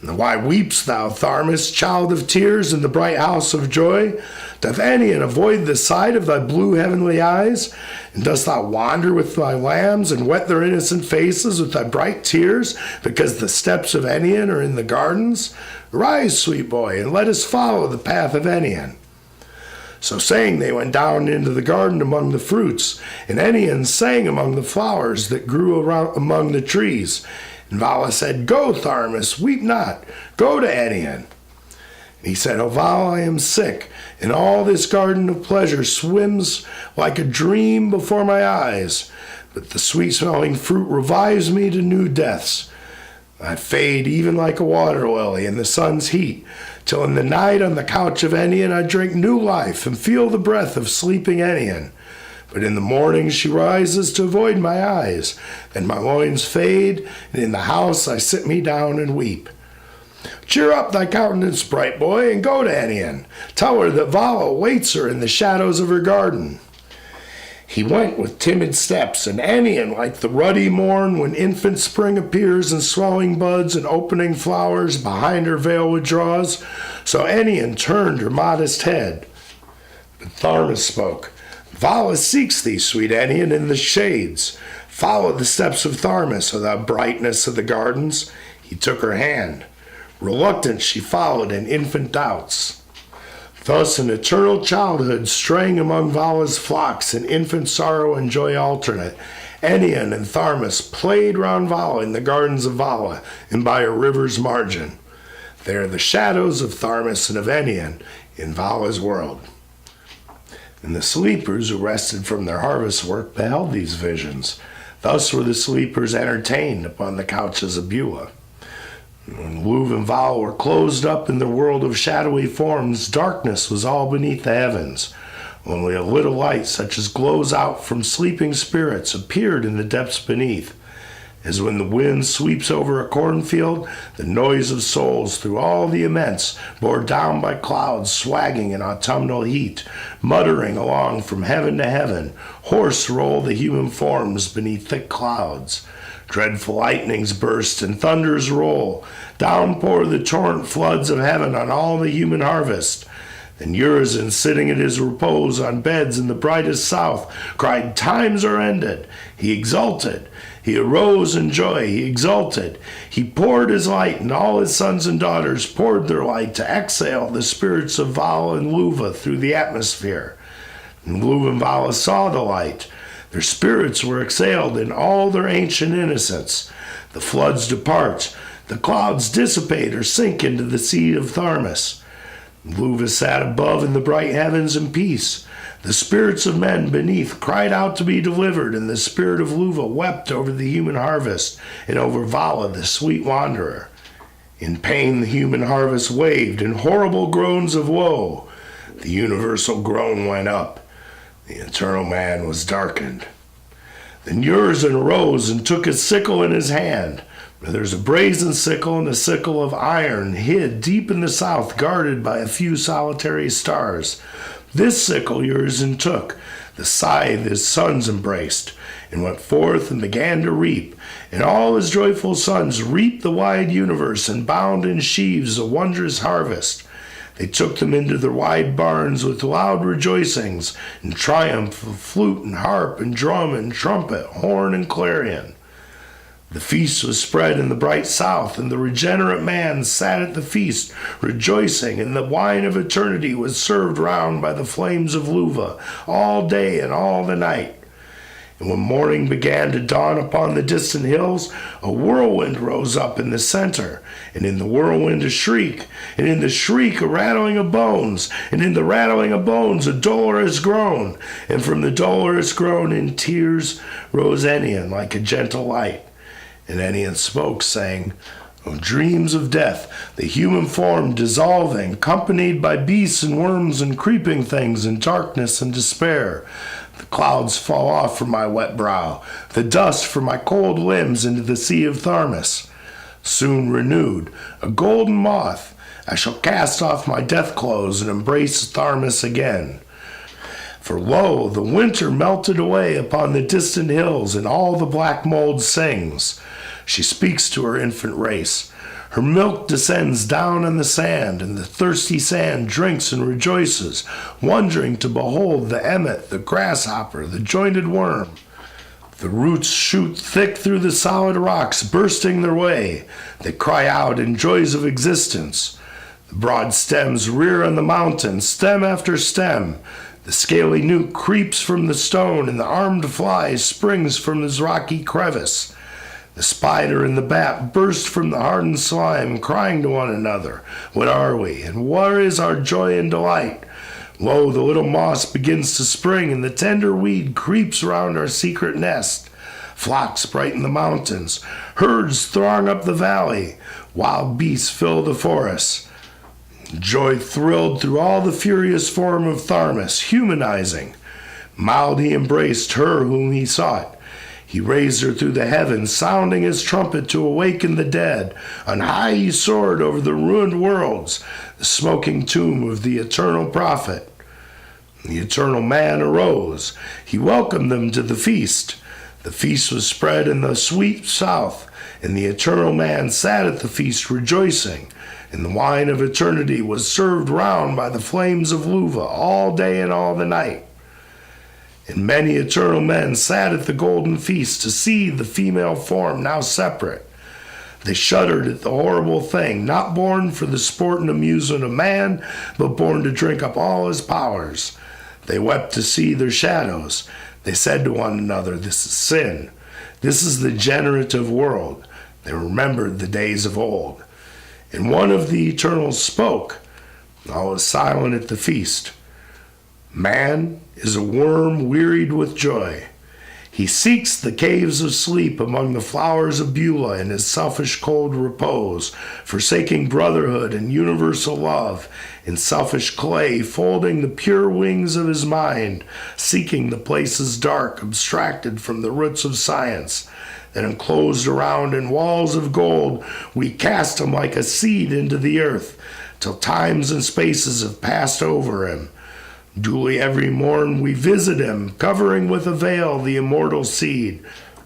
And why weepst thou, Tharmas, child of tears, in the bright house of joy? Doth Enion avoid the sight of thy blue heavenly eyes? And dost thou wander with thy lambs, and wet their innocent faces with thy bright tears, because the steps of Enion are in the gardens? Rise, sweet boy, and let us follow the path of Enion. So saying, they went down into the garden among the fruits, and Enion sang among the flowers that grew around among the trees. And Vala said, Go, Tharmas, weep not. Go to Enion. And he said, O Vala, I am sick, and all this garden of pleasure swims like a dream before my eyes. But the sweet-smelling fruit revives me to new deaths. I fade even like a water lily in the sun's heat, till in the night on the couch of Enion I drink new life and feel the breath of sleeping Enion. But in the morning she rises to avoid my eyes, and my loins fade, and in the house I sit me down and weep. Cheer up thy countenance, bright boy, and go to Enion. Tell her that Vala waits her in the shadows of her garden. He went with timid steps, and Enion, like the ruddy morn when infant spring appears in swelling buds and opening flowers behind her veil withdraws, so Enion turned her modest head. But Tharmas spoke. Vala seeks thee, sweet Enion, in the shades. Follow the steps of Tharmas, O thou brightness of the gardens. He took her hand. Reluctant she followed in infant doubts. Thus in eternal childhood, straying among Vala's flocks in infant sorrow and joy alternate, Enion and Tharmas played round Vala in the gardens of Vala and by a river's margin. They are the shadows of Tharmas and of Enion in Vala's world. And the sleepers who rested from their harvest work beheld these visions. Thus were the sleepers entertained upon the couches of Beulah. When Luv and Vala were closed up in the world of shadowy forms, darkness was all beneath the heavens. Only a little light, such as glows out from sleeping spirits, appeared in the depths beneath. As when the wind sweeps over a cornfield, the noise of souls through all the immense, bore down by clouds swagging in autumnal heat, muttering along from heaven to heaven, hoarse roll the human forms beneath thick clouds. Dreadful lightnings burst and thunders roll. Down pour the torrent floods of heaven on all the human harvest. Then Urizen, sitting at his repose on beds in the brightest south, cried, "Times are ended." He exulted. He arose in joy. He exulted. He poured his light, and all his sons and daughters poured their light to exhale the spirits of Vala and Luva through the atmosphere. And Luva and Vala saw the light. Their spirits were exhaled in all their ancient innocence. The floods depart. The clouds dissipate or sink into the sea of Tharmas. Luva sat above in the bright heavens in peace. The spirits of men beneath cried out to be delivered, and the spirit of Luva wept over the human harvest and over Vala, the sweet wanderer. In pain the human harvest waved in horrible groans of woe. The universal groan went up. The eternal man was darkened. Then Urizen arose and took his sickle in his hand. There's a brazen sickle and a sickle of iron hid deep in the south, guarded by a few solitary stars. This sickle Urizen took, the scythe his sons embraced, and went forth and began to reap. And all his joyful sons reaped the wide universe and bound in sheaves a wondrous harvest. They took them into their wide barns with loud rejoicings and triumph of flute and harp and drum and trumpet, horn and clarion. The feast was spread in the bright south, and the regenerate man sat at the feast, rejoicing, and the wine of eternity was served round by the flames of Luva all day and all the night. And when morning began to dawn upon the distant hills, a whirlwind rose up in the center, and in the whirlwind a shriek, and in the shriek a rattling of bones, and in the rattling of bones a dolorous groan, and from the dolorous groan in tears rose Enion like a gentle light. And Enion spoke, saying, "O dreams of death, the human form dissolving, accompanied by beasts and worms and creeping things in darkness and despair. The clouds fall off from my wet brow, the dust from my cold limbs into the sea of Tharmas. Soon renewed, a golden moth, I shall cast off my death clothes and embrace Tharmas again. For lo, the winter melted away upon the distant hills, and all the black mold sings. She speaks to her infant race. Her milk descends down on the sand, and the thirsty sand drinks and rejoices, wondering to behold the emmet, the grasshopper, the jointed worm. The roots shoot thick through the solid rocks, bursting their way. They cry out in joys of existence. The broad stems rear on the mountain, stem after stem. The scaly newt creeps from the stone, and the armed fly springs from his rocky crevice. The spider and the bat burst from the hardened slime, crying to one another, "What are we, and where is our joy and delight?" Lo, the little moss begins to spring, and the tender weed creeps round our secret nest. Flocks brighten the mountains, herds throng up the valley, wild beasts fill the forests. Joy thrilled through all the furious form of Tharmas, humanizing. Mild he embraced her whom he sought. He raised her through the heavens, sounding his trumpet to awaken the dead. On high he soared over the ruined worlds, the smoking tomb of the eternal prophet. The eternal man arose. He welcomed them to the feast. The feast was spread in the sweet south, and the eternal man sat at the feast rejoicing. And the wine of eternity was served round by the flames of Luva all day and all the night. And many eternal men sat at the golden feast to see the female form now separate. They shuddered at the horrible thing, not born for the sport and amusement of man, but born to drink up all his powers. They wept to see their shadows. They said to one another, "This is sin. This is the generative world." They remembered the days of old. And one of the Eternals spoke. All was silent at the feast. Man is a worm wearied with joy. He seeks the caves of sleep among the flowers of Beulah in his selfish cold repose, forsaking brotherhood and universal love, in selfish clay folding the pure wings of his mind, seeking the places dark, abstracted from the roots of science. Then enclosed around in walls of gold, we cast him like a seed into the earth, till times and spaces have passed over him. Duly every morn we visit him, covering with a veil the immortal seed.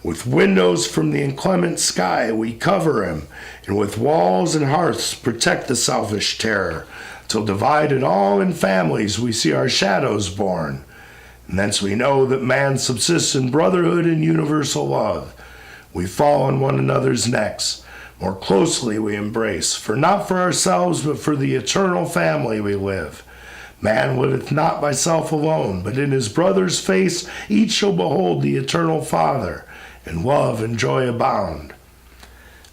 With windows from the inclement sky we cover him, and with walls and hearths protect the selfish terror, till divided all in families we see our shadows born. And thence we know that man subsists in brotherhood and universal love. We fall on one another's necks, more closely we embrace, for not for ourselves but for the eternal family we live. Man liveth not by self alone, but in his brother's face each shall behold the eternal Father, and love and joy abound.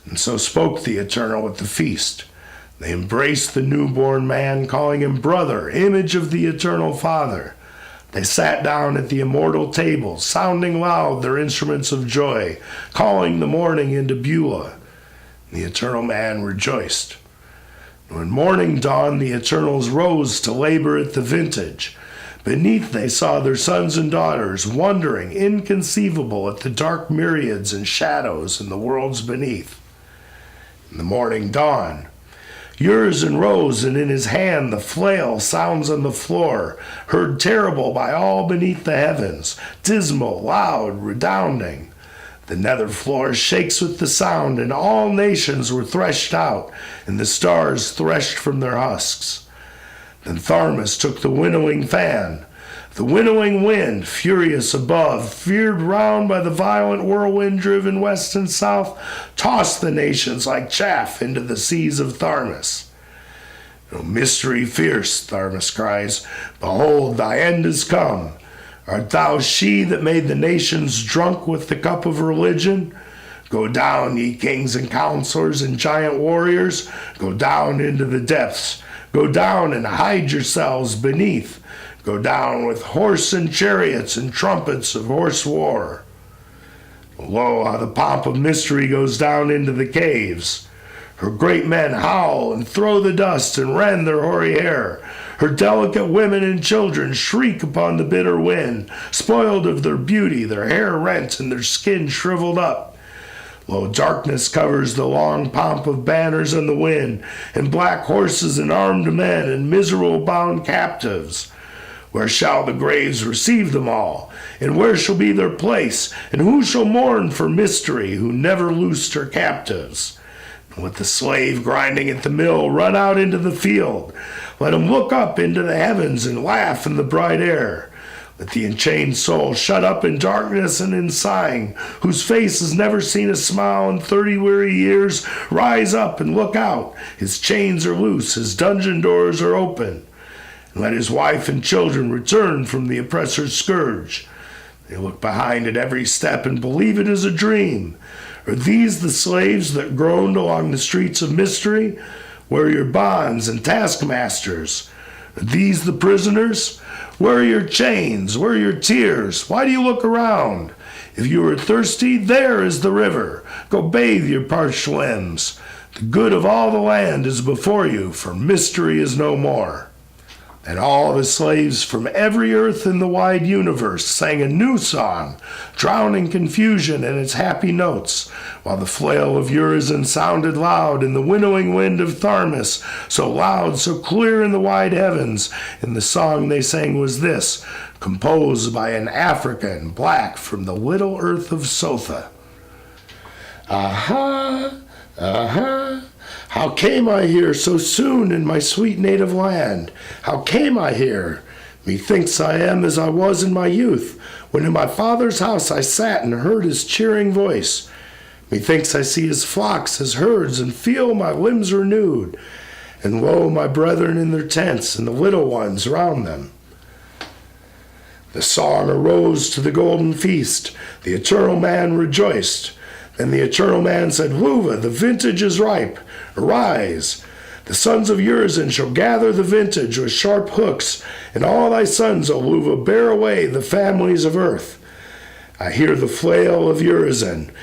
And so spoke the Eternal at the feast. They embraced the newborn man, calling him brother, image of the eternal Father. They sat down at the immortal table, sounding loud their instruments of joy, calling the morning into Beulah. The eternal man rejoiced. When morning dawned, the Eternals rose to labor at the vintage. Beneath they saw their sons and daughters, wondering, inconceivable, at the dark myriads and shadows in the worlds beneath. In the morning dawn, Urizen rose, and in his hand the flail sounds on the floor, heard terrible by all beneath the heavens, dismal, loud, redounding. The nether floor shakes with the sound, and all nations were threshed out, and the stars threshed from their husks. Then Tharmas took the winnowing fan. The winnowing wind, furious above, feared round by the violent whirlwind driven west and south, tossed the nations like chaff into the seas of Tharmas. "O mystery fierce," Tharmas cries, "behold, thy end is come. Art thou she that made the nations drunk with the cup of religion? Go down, ye kings and counselors and giant warriors, go down into the depths. Go down and hide yourselves beneath. Go down with horse and chariots and trumpets of horse war. Lo, how the pomp of mystery goes down into the caves. Her great men howl and throw the dust and rend their hoary hair. Her delicate women and children shriek upon the bitter wind, spoiled of their beauty, their hair rent and their skin shriveled up. Lo, darkness covers the long pomp of banners on the wind, and black horses and armed men and miserable bound captives. Where shall the graves receive them all? And where shall be their place? And who shall mourn for mystery, who never loosed her captives? And with the slave grinding at the mill, run out into the field. Let him look up into the heavens and laugh in the bright air. Let the enchained soul shut up in darkness and in sighing, whose face has never seen a smile in 30 weary years, rise up and look out. His chains are loose, his dungeon doors are open. And let his wife and children return from the oppressor's scourge. They look behind at every step and believe it is a dream. Are these the slaves that groaned along the streets of mystery? Where are your bonds and taskmasters? Are these the prisoners? Where are your chains? Where are your tears? Why do you look around? If you are thirsty, there is the river. Go bathe your parched limbs. The good of all the land is before you, for mystery is no more. And all the slaves from every earth in the wide universe sang a new song, drowning confusion in its happy notes, while the flail of Urizen sounded loud in the winnowing wind of Tharmas, so loud, so clear in the wide heavens. And the song they sang was this, composed by an African black from the little earth of Sotha. Aha, aha. How came I here so soon in my sweet native land? How came I here? Methinks I am as I was in my youth, when in my father's house I sat and heard his cheering voice. Methinks I see his flocks, his herds, and feel my limbs renewed. And lo, my brethren in their tents, and the little ones round them. The song arose to the golden feast. The eternal man rejoiced. Then the eternal man said, Luva, the vintage is ripe. Arise. The sons of Urizen shall gather the vintage with sharp hooks, and all thy sons, O Luva, bear away the families of earth. I hear the flail of Urizen.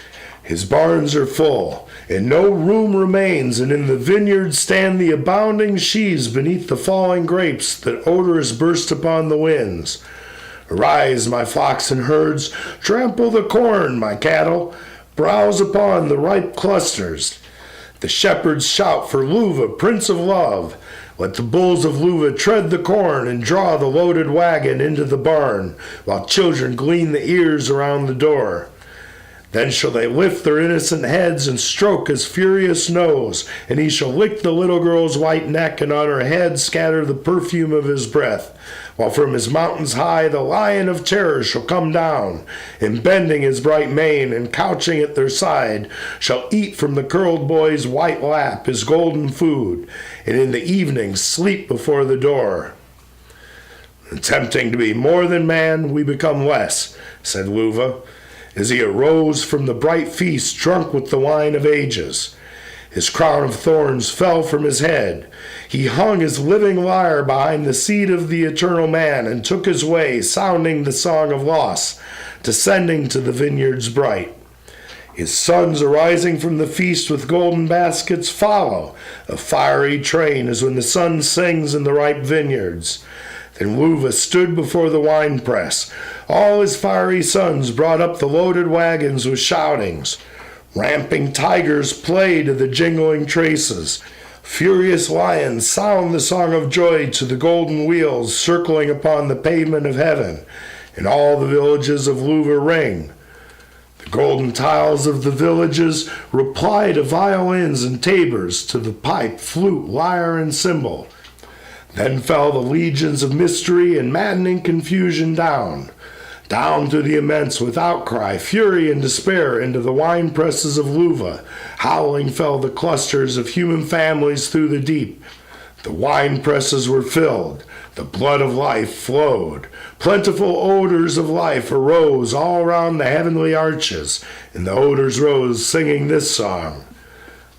His barns are full, and no room remains, and in the vineyard stand the abounding sheaves beneath the falling grapes that odorous burst upon the winds. Arise, my flocks and herds, trample the corn, my cattle, browse upon the ripe clusters. The shepherds shout for Luva, Prince of Love. Let the bulls of Luva tread the corn and draw the loaded wagon into the barn, while children glean the ears around the door. Then shall they lift their innocent heads and stroke his furious nose, and he shall lick the little girl's white neck, and on her head scatter the perfume of his breath. While from his mountains high the lion of terror shall come down, and bending his bright mane and couching at their side, shall eat from the curled boy's white lap his golden food, and in the evening sleep before the door. Attempting to be more than man, we become less, said Luva, as he arose from the bright feast drunk with the wine of ages. His crown of thorns fell from his head. He hung his living lyre behind the seat of the eternal man and took his way, sounding the song of loss, descending to the vineyards bright. His sons arising from the feast with golden baskets follow, a fiery train as when the sun sings in the ripe vineyards. Then Luva stood before the winepress. All his fiery sons brought up the loaded wagons with shoutings. Ramping tigers play to the jingling traces. Furious lions sound the song of joy to the golden wheels circling upon the pavement of heaven, and all the villages of Luva ring. The golden tiles of the villages reply to violins and tabors, to the pipe, flute, lyre, and cymbal. Then fell the legions of mystery and maddening confusion down through the immense with outcry, fury, and despair into the wine presses of Luva. Howling fell the clusters of human families through the deep. The wine presses were filled. The blood of life flowed. Plentiful odors of life arose all round the heavenly arches, and the odors rose singing this song.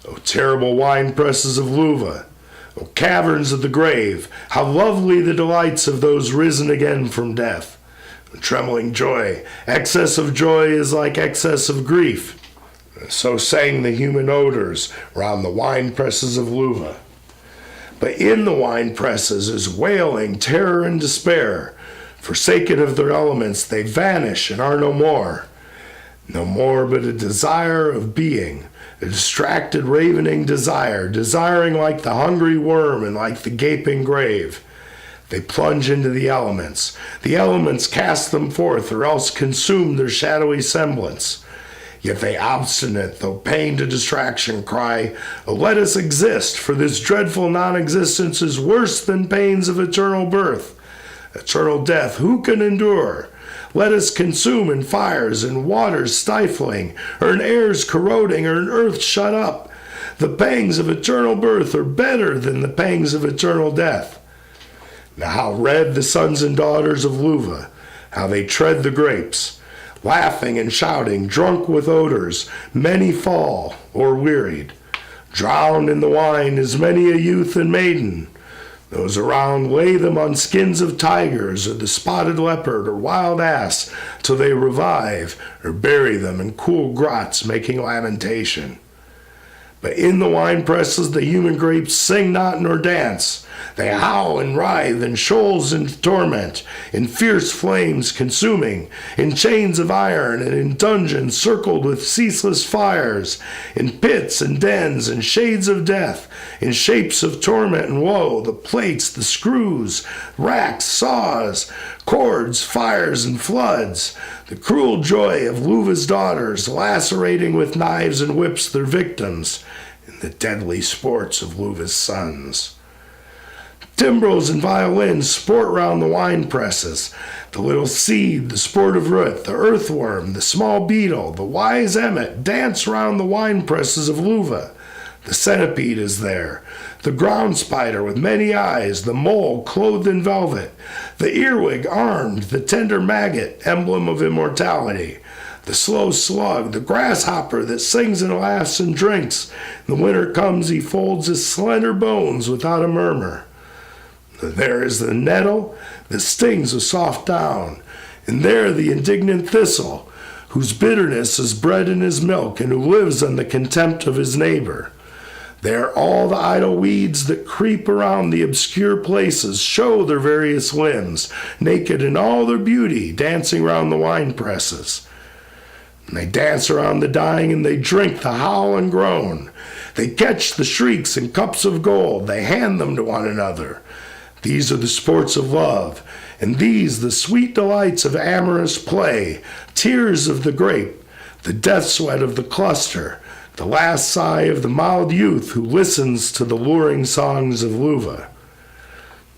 O terrible wine presses of Luva, O caverns of the grave, how lovely the delights of those risen again from death. Trembling joy. Excess of joy is like excess of grief. So sang the human odors round the wine presses of Luva. But in the wine presses is wailing, terror, and despair. Forsaken of their elements, they vanish and are no more. No more but a desire of being, a distracted, ravening desire, desiring like the hungry worm and like the gaping grave. They plunge into the elements. The elements cast them forth, or else consume their shadowy semblance. Yet they obstinate, though pain to distraction, cry, "Oh, let us exist, for this dreadful non-existence is worse than pains of eternal birth. Eternal death, who can endure? Let us consume in fires, in waters stifling, or in airs corroding, or in earth shut up. The pangs of eternal birth are better than the pangs of eternal death." Now how red the sons and daughters of Luva, how they tread the grapes. Laughing and shouting, drunk with odors, many fall, or wearied. Drowned in the wine is many a youth and maiden. Those around lay them on skins of tigers or the spotted leopard or wild ass till they revive, or bury them in cool grots making lamentation. But in the wine presses the human grapes sing not nor dance. They howl and writhe in shoals and torment, in fierce flames consuming, in chains of iron, and in dungeons circled with ceaseless fires, in pits and dens and shades of death, in shapes of torment and woe, the plates, the screws, racks, saws, cords, fires, and floods, the cruel joy of Luva's daughters, lacerating with knives and whips their victims, in the deadly sports of Luva's sons. Timbrels and violins sport round the wine presses. The little seed, the sportive root, the earthworm, the small beetle, the wise emmet dance round the wine presses of Luva. The centipede is there, the ground spider with many eyes, the mole clothed in velvet, the earwig armed, the tender maggot, emblem of immortality, the slow slug, the grasshopper that sings and laughs and drinks. In the winter comes, he folds his slender bones without a murmur. There is the nettle that stings with soft down, and there the indignant thistle, whose bitterness is bred in his milk and who lives on the contempt of his neighbor. There all the idle weeds that creep around the obscure places show their various limbs, naked in all their beauty, dancing round the wine presses. And they dance around the dying, and they drink the howl and groan. They catch the shrieks in cups of gold, they hand them to one another. These are the sports of love, and these the sweet delights of amorous play, tears of the grape, the death sweat of the cluster, the last sigh of the mild youth who listens to the luring songs of Luva.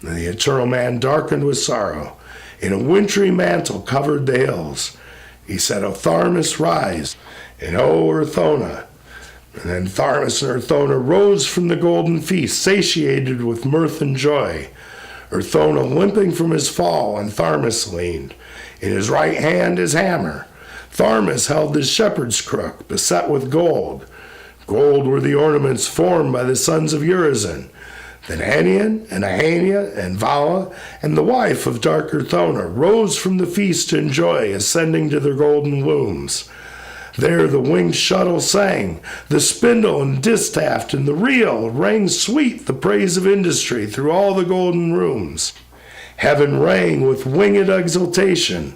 And the eternal man darkened with sorrow. In a wintry mantle covered the hills. He said, O Tharmas, rise, and O Urthona. And then Tharmas and Urthona rose from the golden feast, satiated with mirth and joy. Urthona limping from his fall, and Tharmas leaned. In his right hand his hammer. Tharmas held his shepherd's crook, beset with gold. Gold were the ornaments formed by the sons of Urizen. Then Enion and Ahania and Vala and the wife of dark Urthona rose from the feast in joy, ascending to their golden looms. There the winged shuttle sang, the spindle and distaff and the reel rang sweet the praise of industry through all the golden rooms. Heaven rang with winged exultation.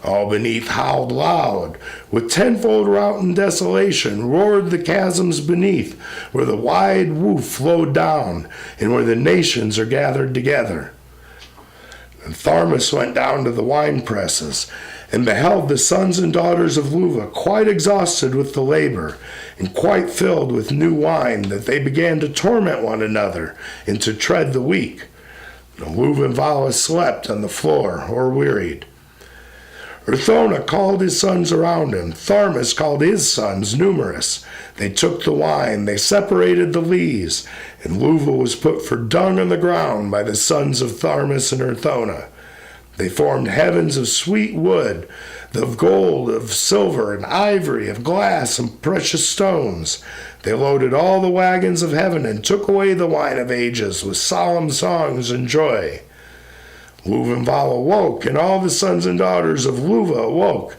All beneath howled loud. With tenfold rout and desolation roared the chasms beneath, where the wide woof flowed down, and where the nations are gathered together. And Tharmas went down to the wine presses, and beheld the sons and daughters of Luva quite exhausted with the labor, and quite filled with new wine, that they began to torment one another, and to tread the weak. And Luva and Vala slept on the floor, or wearied. Urthona called his sons around him. Tharmas called his sons numerous. They took the wine, they separated the lees, and Luva was put for dung on the ground by the sons of Tharmas and Urthona. They formed heavens of sweet wood, of gold, of silver, and ivory, of glass, and precious stones. They loaded all the wagons of heaven and took away the wine of ages with solemn songs and joy. Luva and Vala awoke, and all the sons and daughters of Luva awoke.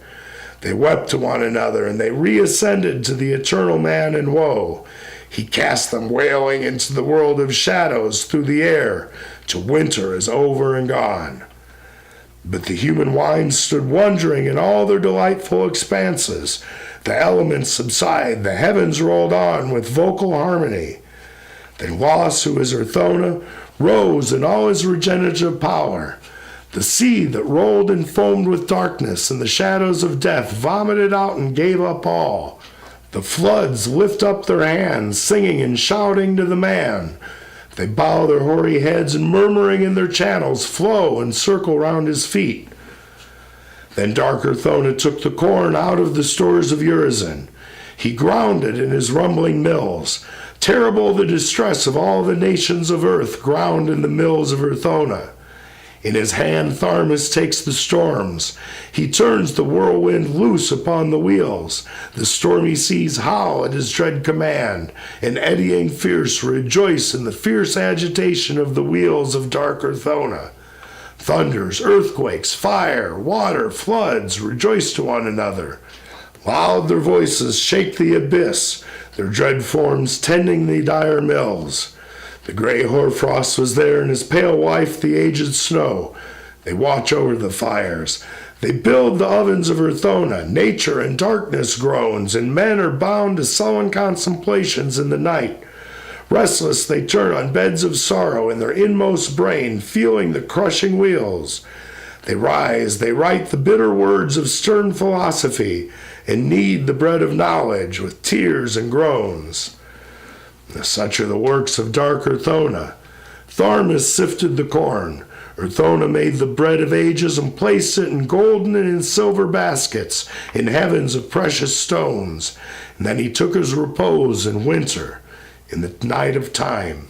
They wept to one another, and they reascended to the eternal man in woe. He cast them wailing into the world of shadows through the air, till winter is over and gone. But the human wines stood wondering in all their delightful expanses. The elements subside, the heavens rolled on with vocal harmony. Then Los, who is Urthona, rose in all his regenerative power. The sea that rolled and foamed with darkness and the shadows of death vomited out and gave up all. The floods lift up their hands, singing and shouting to the man. They bow their hoary heads and murmuring in their channels flow and circle round his feet. Then dark Urthona took the corn out of the stores of Urizen. He ground it in his rumbling mills. Terrible the distress of all the nations of earth ground in the mills of Urthona. In his hand Tharmas takes the storms. He turns the whirlwind loose upon the wheels. The stormy seas howl at his dread command, and eddying fierce rejoice in the fierce agitation of the wheels of dark Urthona. Thunders, earthquakes, fire, water, floods rejoice to one another. Loud their voices shake the abyss, their dread forms tending the dire mills. The gray hoarfrost was there, and his pale wife the aged snow. They watch over the fires. They build the ovens of Urthona. Nature in darkness groans, and men are bound to sullen contemplations in the night. Restless they turn on beds of sorrow in their inmost brain, feeling the crushing wheels. They rise, they write the bitter words of stern philosophy, and knead the bread of knowledge with tears and groans. Such are the works of dark Urthona. Tharmas sifted the corn. Urthona made the bread of ages and placed it in golden and in silver baskets, in heavens of precious stones. And then he took his repose in winter, in the night of time.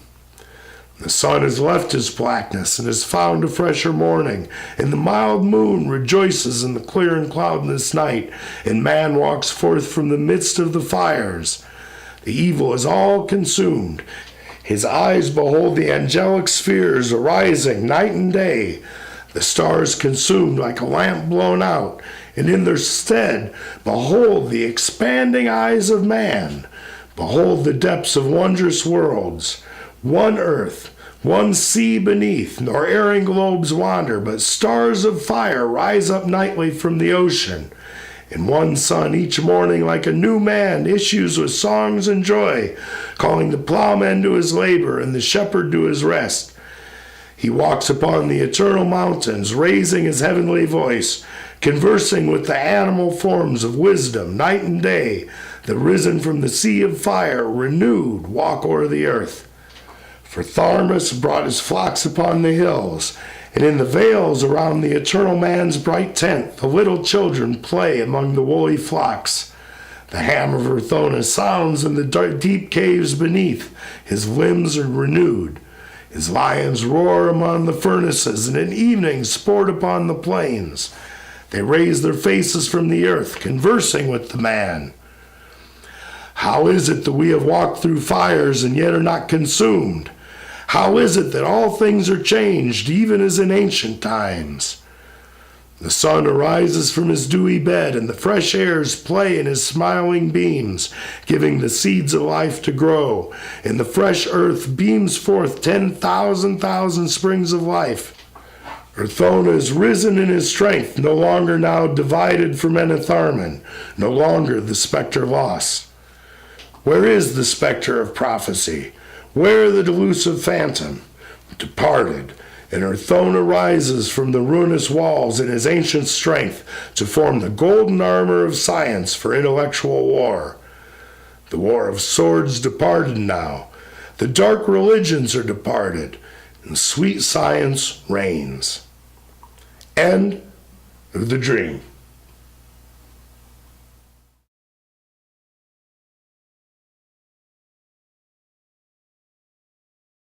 The sun has left his blackness and has found a fresher morning, and the mild moon rejoices in the clear and cloudless night, and man walks forth from the midst of the fires. The evil is all consumed. His eyes behold the angelic spheres arising night and day, the stars consumed like a lamp blown out, and in their stead behold the expanding eyes of man. Behold the depths of wondrous worlds. One earth, one sea beneath, nor erring globes wander, but stars of fire rise up nightly from the ocean. And one sun each morning like a new man issues with songs and joy, calling the plowman to his labor and the shepherd to his rest. He walks upon the eternal mountains, raising his heavenly voice, conversing with the animal forms of wisdom night and day, that risen from the sea of fire, renewed, walk o'er the earth. For Tharmas brought his flocks upon the hills, and in the vales around the eternal man's bright tent, the little children play among the woolly flocks. The hammer of Urthona sounds in the deep caves beneath. His limbs are renewed. His lions roar among the furnaces, and at evening sport upon the plains. They raise their faces from the earth, conversing with the man. How is it that we have walked through fires and yet are not consumed? How is it that all things are changed, even as in ancient times? The sun arises from his dewy bed, and the fresh airs play in his smiling beams, giving the seeds of life to grow, and the fresh earth beams forth 10,000 springs of life. Urthona is risen in his strength, no longer now divided from Enitharmon, no longer the spectre lost. Where is the spectre of prophecy? Where the delusive phantom? Departed, and Urthona rises from the ruinous walls in his ancient strength to form the golden armor of science for intellectual war. The war of swords departed now. The dark religions are departed, and sweet science reigns. End of the dream.